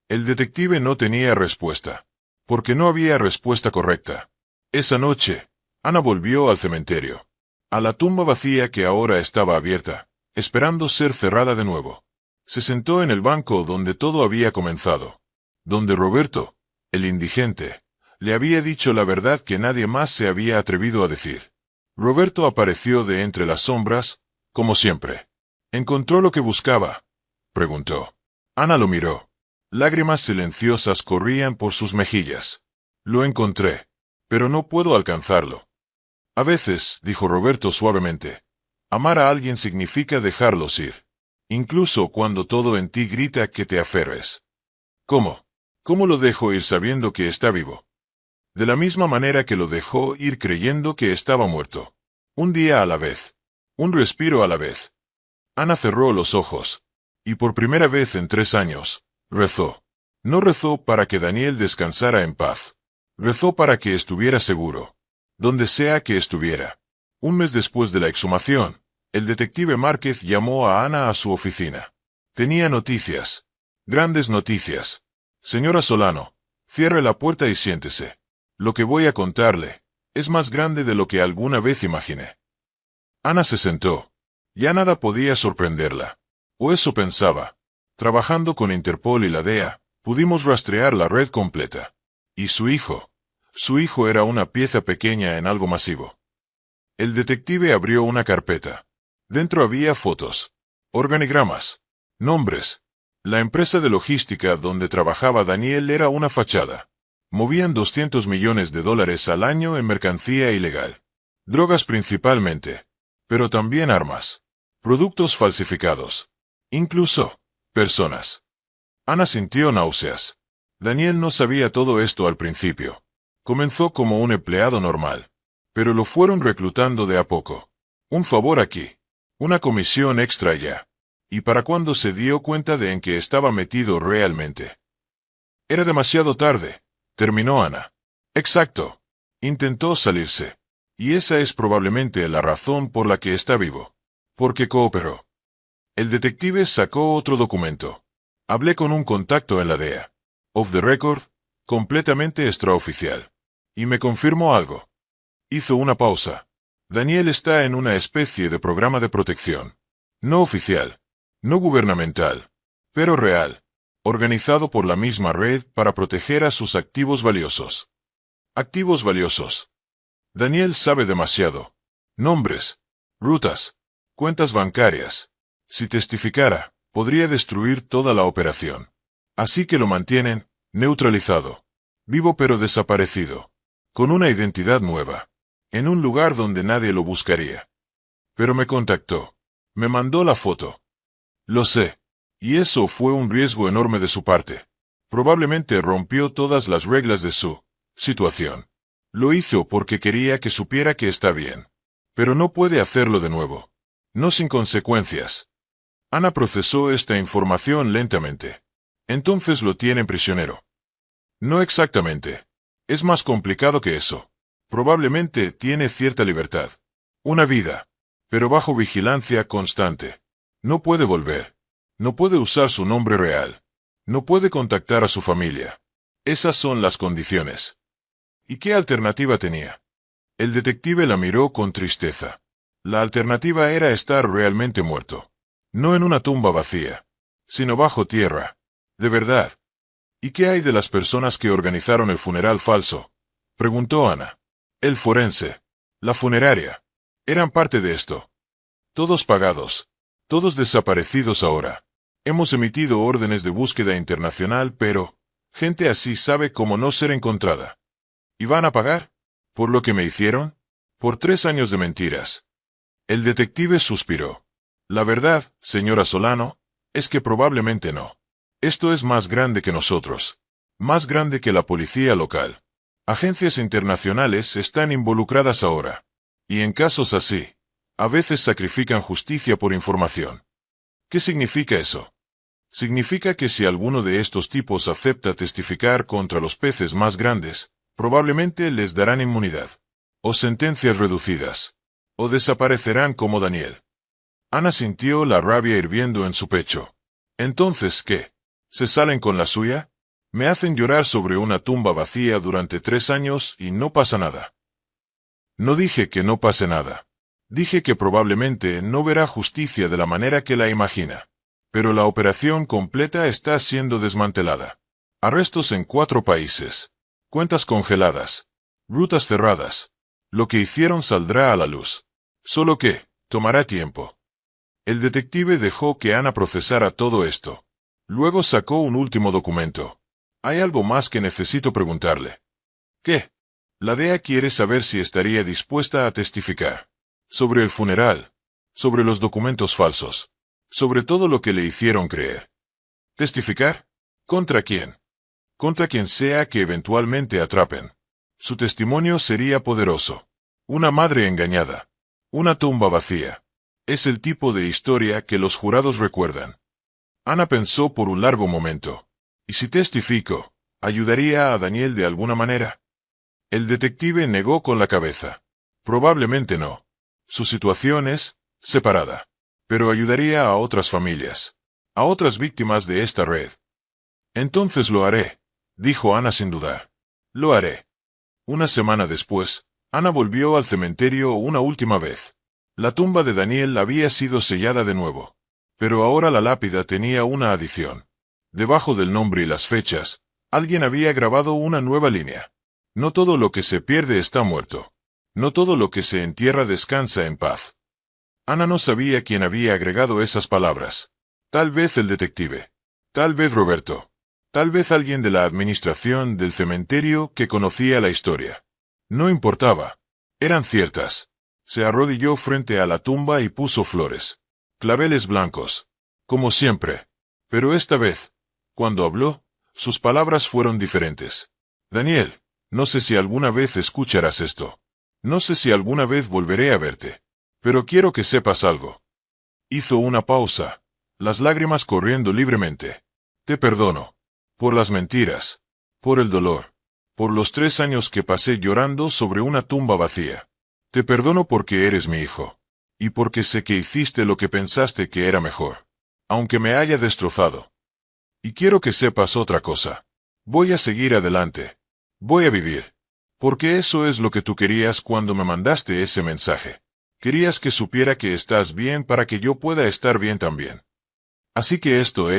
El detective no tenía respuesta, porque no había respuesta correcta. Esa noche, Ana volvió al cementerio, a la tumba vacía que ahora estaba abierta, esperando ser cerrada de nuevo. Se sentó en el banco donde todo había comenzado, donde Roberto, el indigente, le había dicho la verdad que nadie más se había atrevido a decir. Roberto apareció de entre las sombras, como siempre. ¿Encontró lo que buscaba?, preguntó. Ana lo miró. Lágrimas silenciosas corrían por sus mejillas. Lo encontré, pero no puedo alcanzarlo. A veces, dijo Roberto suavemente, amar a alguien significa dejarlos ir, incluso cuando todo en ti grita que te aferres. ¿Cómo? ¿Cómo lo dejo ir sabiendo que está vivo? De la misma manera que lo dejó ir creyendo que estaba muerto. Un día a la vez. Un respiro a la vez. Ana cerró los ojos. Y por primera vez en 3 años, rezó. No rezó para que Daniel descansara en paz. Rezó para que estuviera seguro. Donde sea que estuviera. Un mes después de la exhumación, el detective Márquez llamó a Ana a su oficina. Tenía noticias. Grandes noticias. Señora Solano, cierre la puerta y siéntese. Lo que voy a contarle es más grande de lo que alguna vez imaginé. Ana se sentó. Ya nada podía sorprenderla. O eso pensaba. Trabajando con Interpol y la DEA, pudimos rastrear la red completa. Y su hijo era una pieza pequeña en algo masivo. El detective abrió una carpeta. Dentro había fotos, organigramas, nombres. La empresa de logística donde trabajaba Daniel era una fachada. Movían $200 millones al año en mercancía ilegal. Drogas principalmente, pero también armas, productos falsificados, incluso personas. Ana sintió náuseas. Daniel no sabía todo esto al principio. Comenzó como un empleado normal, pero lo fueron reclutando de a poco. Un favor aquí, una comisión extra allá. Y para cuando se dio cuenta de en que estaba metido realmente. Era demasiado tarde, terminó Ana. Exacto. Intentó salirse. Y esa es probablemente la razón por la que está vivo. Porque cooperó. El detective sacó otro documento. Hablé con un contacto en la DEA. Off the record, completamente extraoficial. Y me confirmó algo. Hizo una pausa. Daniel está en una especie de programa de protección. No oficial. No gubernamental. Pero real. Organizado por la misma red para proteger a sus activos valiosos. Activos valiosos. Daniel sabe demasiado. Nombres, rutas, cuentas bancarias. Si testificara, podría destruir toda la operación. Así que lo mantienen, neutralizado. Vivo pero desaparecido. Con una identidad nueva. En un lugar donde nadie lo buscaría. Pero me contactó. Me mandó la foto. Lo sé. Y eso fue un riesgo enorme de su parte. Probablemente rompió todas las reglas de su situación. Lo hizo porque quería que supiera que está bien. Pero no puede hacerlo de nuevo. No sin consecuencias. Ana procesó esta información lentamente. Entonces lo tienen prisionero. No exactamente. Es más complicado que eso. Probablemente tiene cierta libertad. Una vida. Pero bajo vigilancia constante. No puede volver. No puede usar su nombre real. No puede contactar a su familia. Esas son las condiciones. ¿Y qué alternativa tenía? El detective la miró con tristeza. La alternativa era estar realmente muerto. No en una tumba vacía, sino bajo tierra. De verdad. ¿Y qué hay de las personas que organizaron el funeral falso?, preguntó Ana. El forense. La funeraria. Eran parte de esto. Todos pagados. Todos desaparecidos ahora. Hemos emitido órdenes de búsqueda internacional, pero gente así sabe cómo no ser encontrada. ¿Y van a pagar? ¿Por lo que me hicieron? Por 3 años de mentiras. El detective suspiró. La verdad, señora Solano, es que probablemente no. Esto es más grande que nosotros. Más grande que la policía local. Agencias internacionales están involucradas ahora. Y en casos así, a veces sacrifican justicia por información. ¿Qué significa eso? Significa que si alguno de estos tipos acepta testificar contra los peces más grandes, probablemente les darán inmunidad. O sentencias reducidas. O desaparecerán como Daniel. Ana sintió la rabia hirviendo en su pecho. ¿Entonces qué? ¿Se salen con la suya? Me hacen llorar sobre una tumba vacía durante 3 años y no pasa nada. No dije que no pase nada. Dije que probablemente no verá justicia de la manera que la imagina. Pero la operación completa está siendo desmantelada. Arrestos en 4 países. Cuentas congeladas. Rutas cerradas. Lo que hicieron saldrá a la luz. Solo que, tomará tiempo. El detective dejó que Ana procesara todo esto. Luego sacó un último documento. Hay algo más que necesito preguntarle. ¿Qué? La DEA quiere saber si estaría dispuesta a testificar. Sobre el funeral. Sobre los documentos falsos. Sobre todo lo que le hicieron creer. ¿Testificar? ¿Contra quién? Contra quien sea que eventualmente atrapen. Su testimonio sería poderoso. Una madre engañada. Una tumba vacía. Es el tipo de historia que los jurados recuerdan. Ana pensó por un largo momento. ¿Y si testifico, ayudaría a Daniel de alguna manera? El detective negó con la cabeza. Probablemente no. Su situación es separada. Pero ayudaría a otras familias. A otras víctimas de esta red. Entonces lo haré, dijo Ana sin dudar. Lo haré. Una semana después, Ana volvió al cementerio una última vez. La tumba de Daniel había sido sellada de nuevo. Pero ahora la lápida tenía una adición. Debajo del nombre y las fechas, alguien había grabado una nueva línea. No todo lo que se pierde está muerto. No todo lo que se entierra descansa en paz. Ana no sabía quién había agregado esas palabras. Tal vez el detective. Tal vez Roberto. Tal vez alguien de la administración del cementerio que conocía la historia. No importaba. Eran ciertas. Se arrodilló frente a la tumba y puso flores. Claveles blancos. Como siempre. Pero esta vez, cuando habló, sus palabras fueron diferentes. Daniel, no sé si alguna vez escucharás esto. No sé si alguna vez volveré a verte. Pero quiero que sepas algo. Hizo una pausa, las lágrimas corriendo libremente. Te perdono. Por las mentiras. Por el dolor. Por los 3 años que pasé llorando sobre una tumba vacía. Te perdono porque eres mi hijo. Y porque sé que hiciste lo que pensaste que era mejor. Aunque me haya destrozado. Y quiero que sepas otra cosa. Voy a seguir adelante. Voy a vivir. Porque eso es lo que tú querías cuando me mandaste ese mensaje. Querías que supiera que estás bien para que yo pueda estar bien también. Así que esto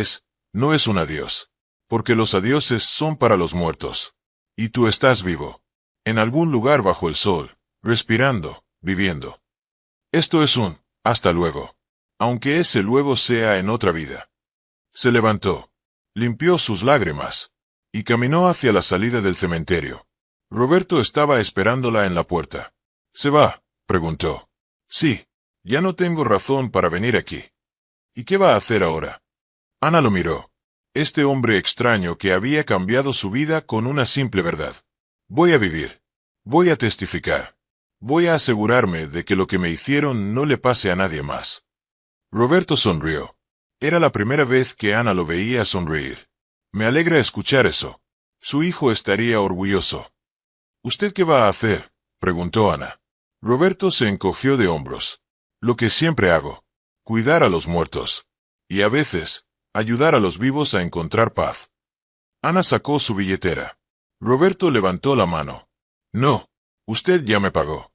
no es un adiós. Porque los adioses son para los muertos. Y tú estás vivo. En algún lugar bajo el sol, respirando, viviendo. Esto es un hasta luego. Aunque ese luego sea en otra vida. Se levantó. Limpió sus lágrimas. Y caminó hacia la salida del cementerio. Roberto estaba esperándola en la puerta. ¿Se va?, preguntó. Sí. Ya no tengo razón para venir aquí. ¿Y qué va a hacer ahora? Ana lo miró. Este hombre extraño que había cambiado su vida con una simple verdad. Voy a vivir. Voy a testificar. Voy a asegurarme de que lo que me hicieron no le pase a nadie más. Roberto sonrió. Era la primera vez que Ana lo veía sonreír. Me alegra escuchar eso. Su hijo estaría orgulloso. ¿Usted qué va a hacer?, preguntó Ana. Roberto se encogió de hombros. Lo que siempre hago. Cuidar a los muertos. Y a veces, ayudar a los vivos a encontrar paz. Ana sacó su billetera. Roberto levantó la mano. No, usted ya me pagó.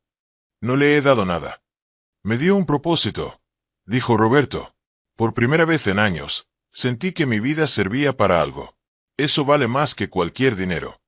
No le he dado nada. Me dio un propósito, dijo Roberto. Por primera vez en años, sentí que mi vida servía para algo. Eso vale más que cualquier dinero.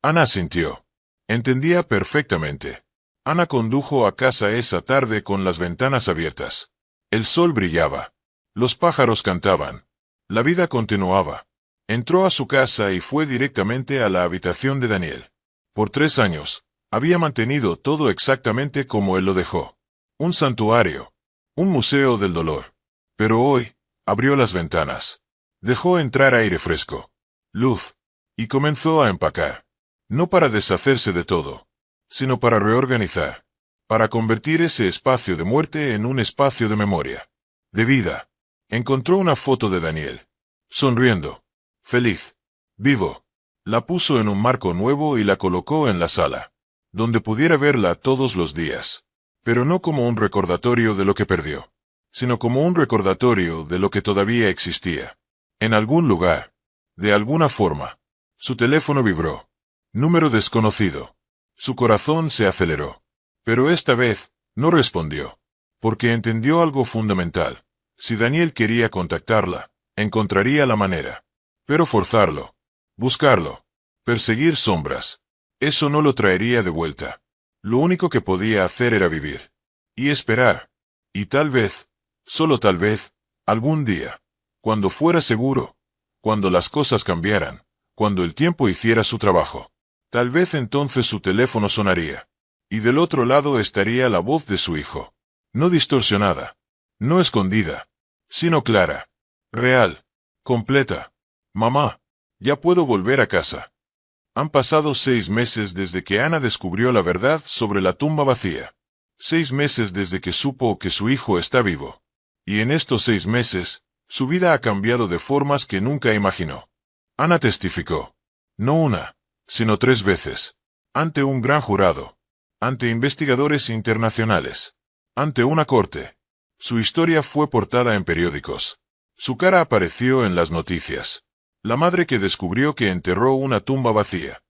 Ana asintió. Entendía perfectamente. Ana condujo a casa esa tarde con las ventanas abiertas. El sol brillaba. Los pájaros cantaban. La vida continuaba. Entró a su casa y fue directamente a la habitación de Daniel. Por 3 años, había mantenido todo exactamente como él lo dejó. Un santuario. Un museo del dolor. Pero hoy, abrió las ventanas. Dejó entrar aire fresco. Luz. Y comenzó a empacar. No para deshacerse de todo, sino para reorganizar. Para convertir ese espacio de muerte en un espacio de memoria. De vida. Encontró una foto de Daniel. Sonriendo. Feliz. Vivo. La puso en un marco nuevo y la colocó en la sala, donde pudiera verla todos los días. Pero no como un recordatorio de lo que perdió, sino como un recordatorio de lo que todavía existía. En algún lugar. De alguna forma. Su teléfono vibró. Número desconocido. Su corazón se aceleró. Pero esta vez, no respondió. Porque entendió algo fundamental. Si Daniel quería contactarla, encontraría la manera. Pero forzarlo. Buscarlo. Perseguir sombras. Eso no lo traería de vuelta. Lo único que podía hacer era vivir. Y esperar. Y tal vez, solo tal vez, algún día, cuando fuera seguro, cuando las cosas cambiaran, cuando el tiempo hiciera su trabajo, tal vez entonces su teléfono sonaría. Y del otro lado estaría la voz de su hijo. No distorsionada. No escondida. Sino clara. Real. Completa. Mamá. Ya puedo volver a casa. Han pasado 6 meses desde que Ana descubrió la verdad sobre la tumba vacía. 6 meses desde que supo que su hijo está vivo. Y en estos 6 meses, su vida ha cambiado de formas que nunca imaginó. Ana testificó. No una, sino 3 veces. Ante un gran jurado. Ante investigadores internacionales. Ante una corte. Su historia fue portada en periódicos. Su cara apareció en las noticias. La madre que descubrió que enterró una tumba vacía.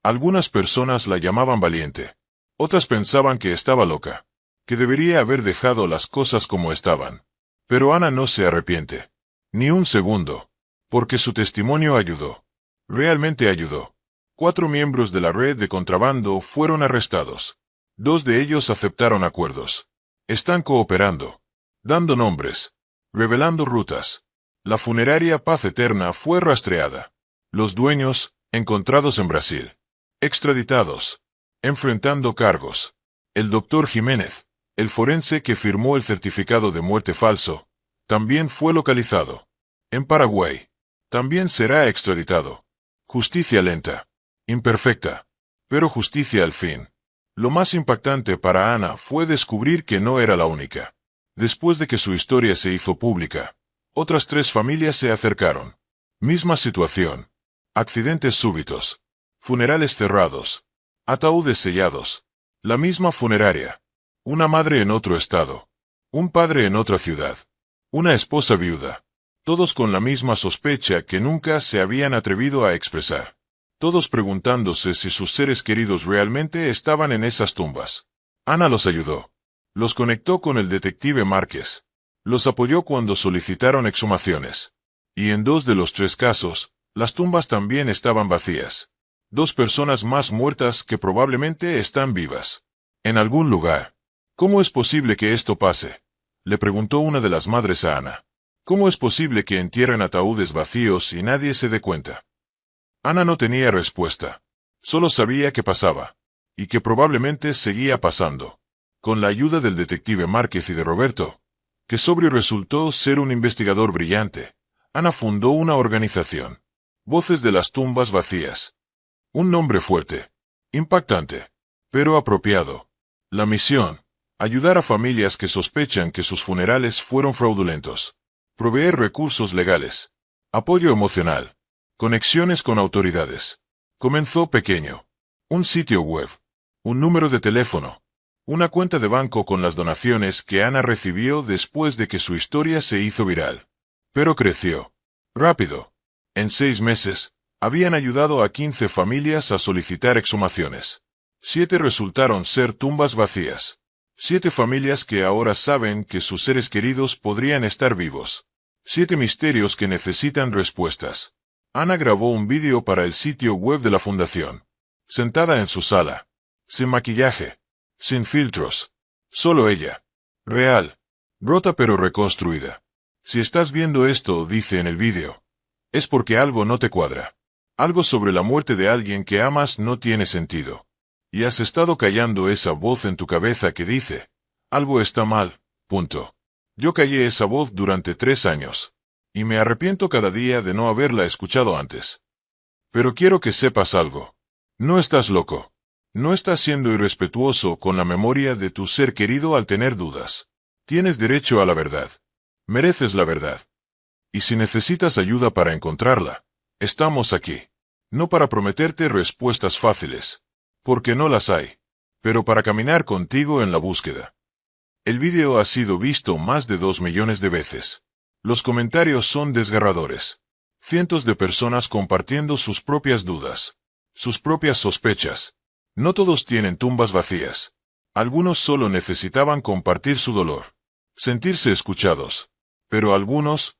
Algunas personas la llamaban valiente. Otras pensaban que estaba loca. Que debería haber dejado las cosas como estaban. Pero Ana no se arrepiente. Ni un segundo. Porque su testimonio ayudó. Realmente ayudó. 4 miembros de la red de contrabando fueron arrestados. 2 de ellos aceptaron acuerdos. Están cooperando. Dando nombres. Revelando rutas. La funeraria Paz Eterna fue rastreada. Los dueños, encontrados en Brasil. Extraditados. Enfrentando cargos. El doctor Jiménez, el forense que firmó el certificado de muerte falso, también fue localizado. En Paraguay. También será extraditado. Justicia lenta. Imperfecta. Pero justicia al fin. Lo más impactante para Ana fue descubrir que no era la única. Después de que su historia se hizo pública, otras 3 familias se acercaron. Misma situación. Accidentes súbitos. Funerales cerrados. Ataúdes sellados. La misma funeraria. Una madre en otro estado. Un padre en otra ciudad. Una esposa viuda. Todos con la misma sospecha que nunca se habían atrevido a expresar. Todos preguntándose si sus seres queridos realmente estaban en esas tumbas. Ana los ayudó. Los conectó con el detective Márquez. Los apoyó cuando solicitaron exhumaciones. Y en 2 de los 3 casos, las tumbas también estaban vacías. 2 personas más muertas que probablemente están vivas. En algún lugar. ¿Cómo es posible que esto pase?, le preguntó una de las madres a Ana. ¿Cómo es posible que entierren ataúdes vacíos y nadie se dé cuenta? Ana no tenía respuesta. Solo sabía que pasaba. Y que probablemente seguía pasando. Con la ayuda del detective Márquez y de Roberto, que sobrio resultó ser un investigador brillante, Ana fundó una organización. Voces de las tumbas vacías. Un nombre fuerte. Impactante. Pero apropiado. La misión. Ayudar a familias que sospechan que sus funerales fueron fraudulentos. Proveer recursos legales. Apoyo emocional. Conexiones con autoridades. Comenzó pequeño. Un sitio web. Un número de teléfono. Una cuenta de banco con las donaciones que Ana recibió después de que su historia se hizo viral. Pero creció. Rápido. En 6 meses, habían ayudado a 15 familias a solicitar exhumaciones. 7 resultaron ser tumbas vacías. 7 familias que ahora saben que sus seres queridos podrían estar vivos. 7 misterios que necesitan respuestas. Ana grabó un vídeo para el sitio web de la fundación. Sentada en su sala. Sin maquillaje. Sin filtros. Solo ella. Real. Rota pero reconstruida. Si estás viendo esto, dice en el vídeo, es porque algo no te cuadra. Algo sobre la muerte de alguien que amas no tiene sentido. Y has estado callando esa voz en tu cabeza que dice, algo está mal, punto. Yo callé esa voz durante 3 años. Y me arrepiento cada día de no haberla escuchado antes. Pero quiero que sepas algo. No estás loco. No estás siendo irrespetuoso con la memoria de tu ser querido al tener dudas. Tienes derecho a la verdad. Mereces la verdad. Y si necesitas ayuda para encontrarla, estamos aquí. No para prometerte respuestas fáciles, porque no las hay, pero para caminar contigo en la búsqueda. El vídeo ha sido visto más de 2 millones de veces. Los comentarios son desgarradores. Cientos de personas compartiendo sus propias dudas, sus propias sospechas. No todos tienen tumbas vacías. Algunos solo necesitaban compartir su dolor, sentirse escuchados. Pero algunos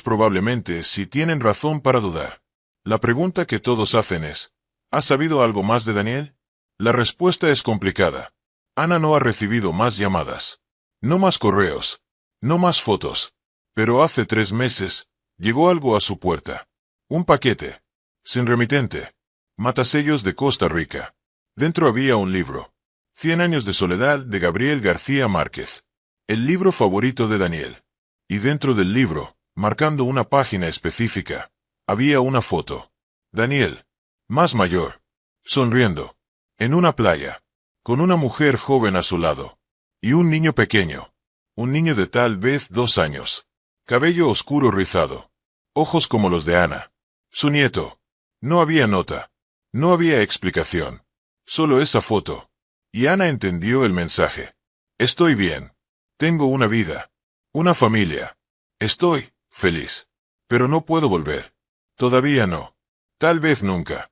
probablemente sí tienen razón para dudar. La pregunta que todos hacen es, ¿has sabido algo más de Daniel? La respuesta es complicada. Ana no ha recibido más llamadas, no más correos, no más fotos. Pero hace 3 meses, llegó algo a su puerta. Un paquete. Sin remitente. Matasellos de Costa Rica. Dentro había un libro. 100 años de soledad de Gabriel García Márquez. El libro favorito de Daniel. Y dentro del libro, marcando una página específica, había una foto. Daniel, más mayor, sonriendo, en una playa, con una mujer joven a su lado, y un niño pequeño, un niño de tal vez 2 años, cabello oscuro rizado, ojos como los de Ana, su nieto. No había nota, no había explicación, solo esa foto. Y Ana entendió el mensaje. Estoy bien, tengo una vida, una familia. Estoy feliz. Pero no puedo volver. Todavía no. Tal vez nunca.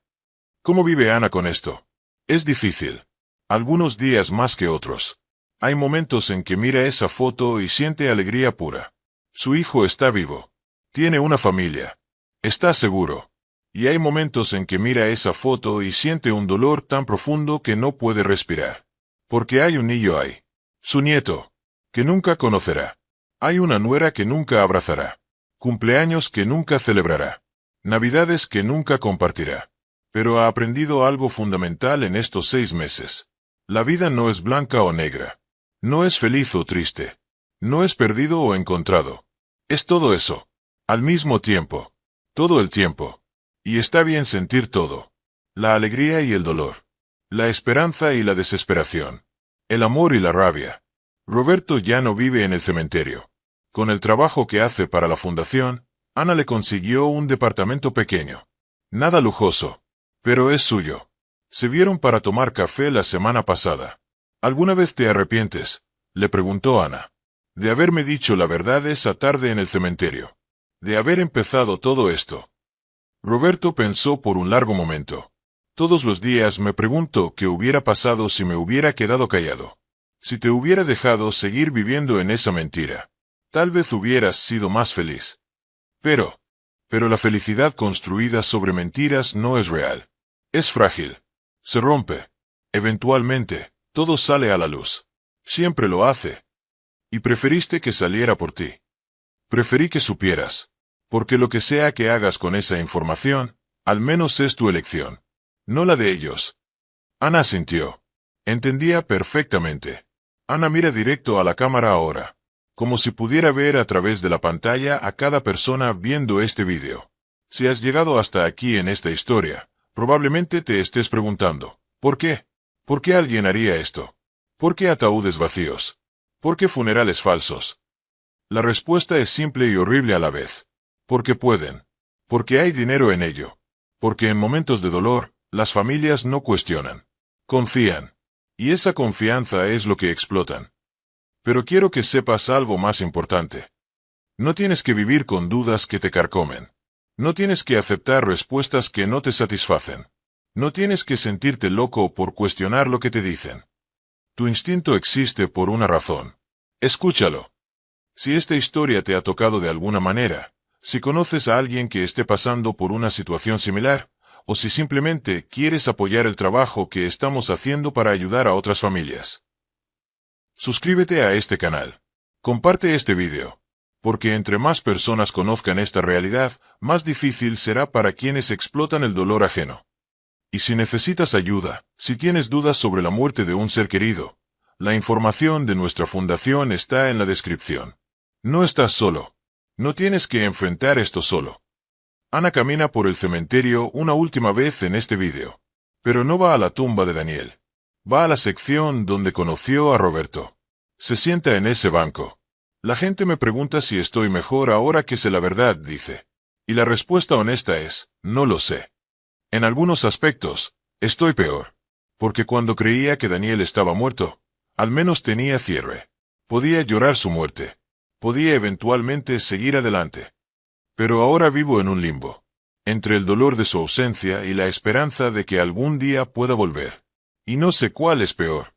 ¿Cómo vive Ana con esto? Es difícil. Algunos días más que otros. Hay momentos en que mira esa foto y siente alegría pura. Su hijo está vivo. Tiene una familia. Está seguro. Y hay momentos en que mira esa foto y siente un dolor tan profundo que no puede respirar. Porque hay un niño ahí. Su nieto. Que nunca conocerá. Hay una nuera que nunca abrazará. Cumpleaños que nunca celebrará. Navidades que nunca compartirá. Pero ha aprendido algo fundamental en estos 6 meses. La vida no es blanca o negra. No es feliz o triste. No es perdido o encontrado. Es todo eso. Al mismo tiempo. Todo el tiempo. Y está bien sentir todo. La alegría y el dolor. La esperanza y la desesperación. El amor y la rabia. Roberto ya no vive en el cementerio. Con el trabajo que hace para la fundación, Ana le consiguió un departamento pequeño. Nada lujoso. Pero es suyo. Se vieron para tomar café la semana pasada. ¿Alguna vez te arrepientes?, le preguntó Ana. De haberme dicho la verdad esa tarde en el cementerio. De haber empezado todo esto. Roberto pensó por un largo momento. Todos los días me pregunto qué hubiera pasado si me hubiera quedado callado. Si te hubiera dejado seguir viviendo en esa mentira. Tal vez hubieras sido más feliz. Pero la felicidad construida sobre mentiras no es real. Es frágil. Se rompe. Eventualmente, todo sale a la luz. Siempre lo hace. Y preferiste que saliera por ti. Preferí que supieras. Porque lo que sea que hagas con esa información, al menos es tu elección. No la de ellos. Ana sintió. Entendía perfectamente. Ana mira directo a la cámara ahora. Como si pudiera ver a través de la pantalla a cada persona viendo este vídeo. Si has llegado hasta aquí en esta historia, probablemente te estés preguntando, ¿por qué? ¿Por qué alguien haría esto? ¿Por qué ataúdes vacíos? ¿Por qué funerales falsos? La respuesta es simple y horrible a la vez. Porque pueden. Porque hay dinero en ello. Porque en momentos de dolor, las familias no cuestionan. Confían. Y esa confianza es lo que explotan. Pero quiero que sepas algo más importante. No tienes que vivir con dudas que te carcomen. No tienes que aceptar respuestas que no te satisfacen. No tienes que sentirte loco por cuestionar lo que te dicen. Tu instinto existe por una razón. Escúchalo. Si esta historia te ha tocado de alguna manera, si conoces a alguien que esté pasando por una situación similar, o si simplemente quieres apoyar el trabajo que estamos haciendo para ayudar a otras familias. Suscríbete a este canal. Comparte este video. Porque entre más personas conozcan esta realidad, más difícil será para quienes explotan el dolor ajeno. Y si necesitas ayuda, si tienes dudas sobre la muerte de un ser querido, la información de nuestra fundación está en la descripción. No estás solo. No tienes que enfrentar esto solo. Ana camina por el cementerio una última vez en este video. Pero no va a la tumba de Daniel. Va a la sección donde conoció a Roberto. Se sienta en ese banco. La gente me pregunta si estoy mejor ahora que sé la verdad, dice. Y la respuesta honesta es, no lo sé. En algunos aspectos, estoy peor. Porque cuando creía que Daniel estaba muerto, al menos tenía cierre. Podía llorar su muerte. Podía eventualmente seguir adelante. Pero ahora vivo en un limbo. Entre el dolor de su ausencia y la esperanza de que algún día pueda volver. Y no sé cuál es peor.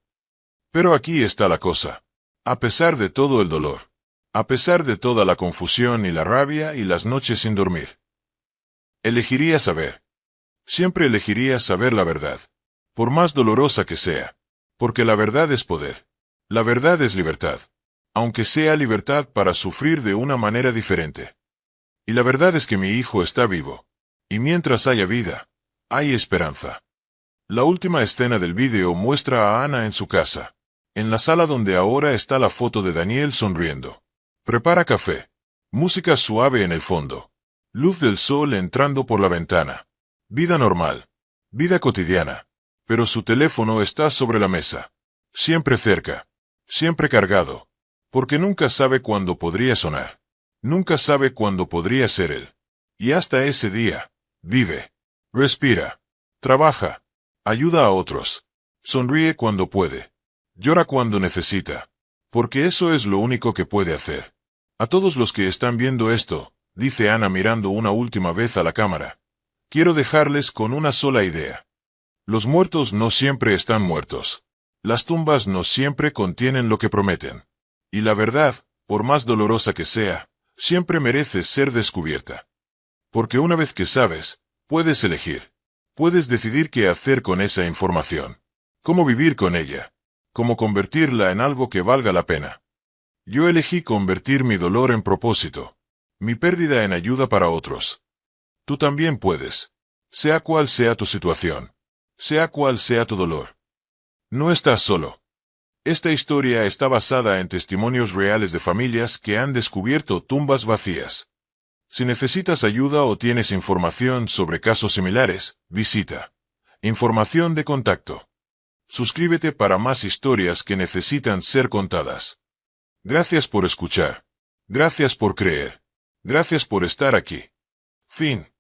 Pero aquí está la cosa. A pesar de todo el dolor. A pesar de toda la confusión y la rabia y las noches sin dormir. Elegiría saber. Siempre elegiría saber la verdad. Por más dolorosa que sea. Porque la verdad es poder. La verdad es libertad. Aunque sea libertad para sufrir de una manera diferente. Y la verdad es que mi hijo está vivo. Y mientras haya vida, hay esperanza. La última escena del vídeo muestra a Ana en su casa. En la sala donde ahora está la foto de Daniel sonriendo. Prepara café. Música suave en el fondo. Luz del sol entrando por la ventana. Vida normal. Vida cotidiana. Pero su teléfono está sobre la mesa. Siempre cerca. Siempre cargado. Porque nunca sabe cuándo podría sonar. Nunca sabe cuándo podría ser él. Y hasta ese día, vive. Respira. Trabaja. Ayuda a otros. Sonríe cuando puede. Llora cuando necesita. Porque eso es lo único que puede hacer. A todos los que están viendo esto, dice Ana mirando una última vez a la cámara, quiero dejarles con una sola idea. Los muertos no siempre están muertos. Las tumbas no siempre contienen lo que prometen. Y la verdad, por más dolorosa que sea, siempre merece ser descubierta. Porque una vez que sabes, puedes elegir. Puedes decidir qué hacer con esa información. Cómo vivir con ella. Cómo convertirla en algo que valga la pena. Yo elegí convertir mi dolor en propósito. Mi pérdida en ayuda para otros. Tú también puedes. Sea cual sea tu situación. Sea cual sea tu dolor. No estás solo. Esta historia está basada en testimonios reales de familias que han descubierto tumbas vacías. Si necesitas ayuda o tienes información sobre casos similares, visita. Información de contacto. Suscríbete para más historias que necesitan ser contadas. Gracias por escuchar. Gracias por creer. Gracias por estar aquí. Fin.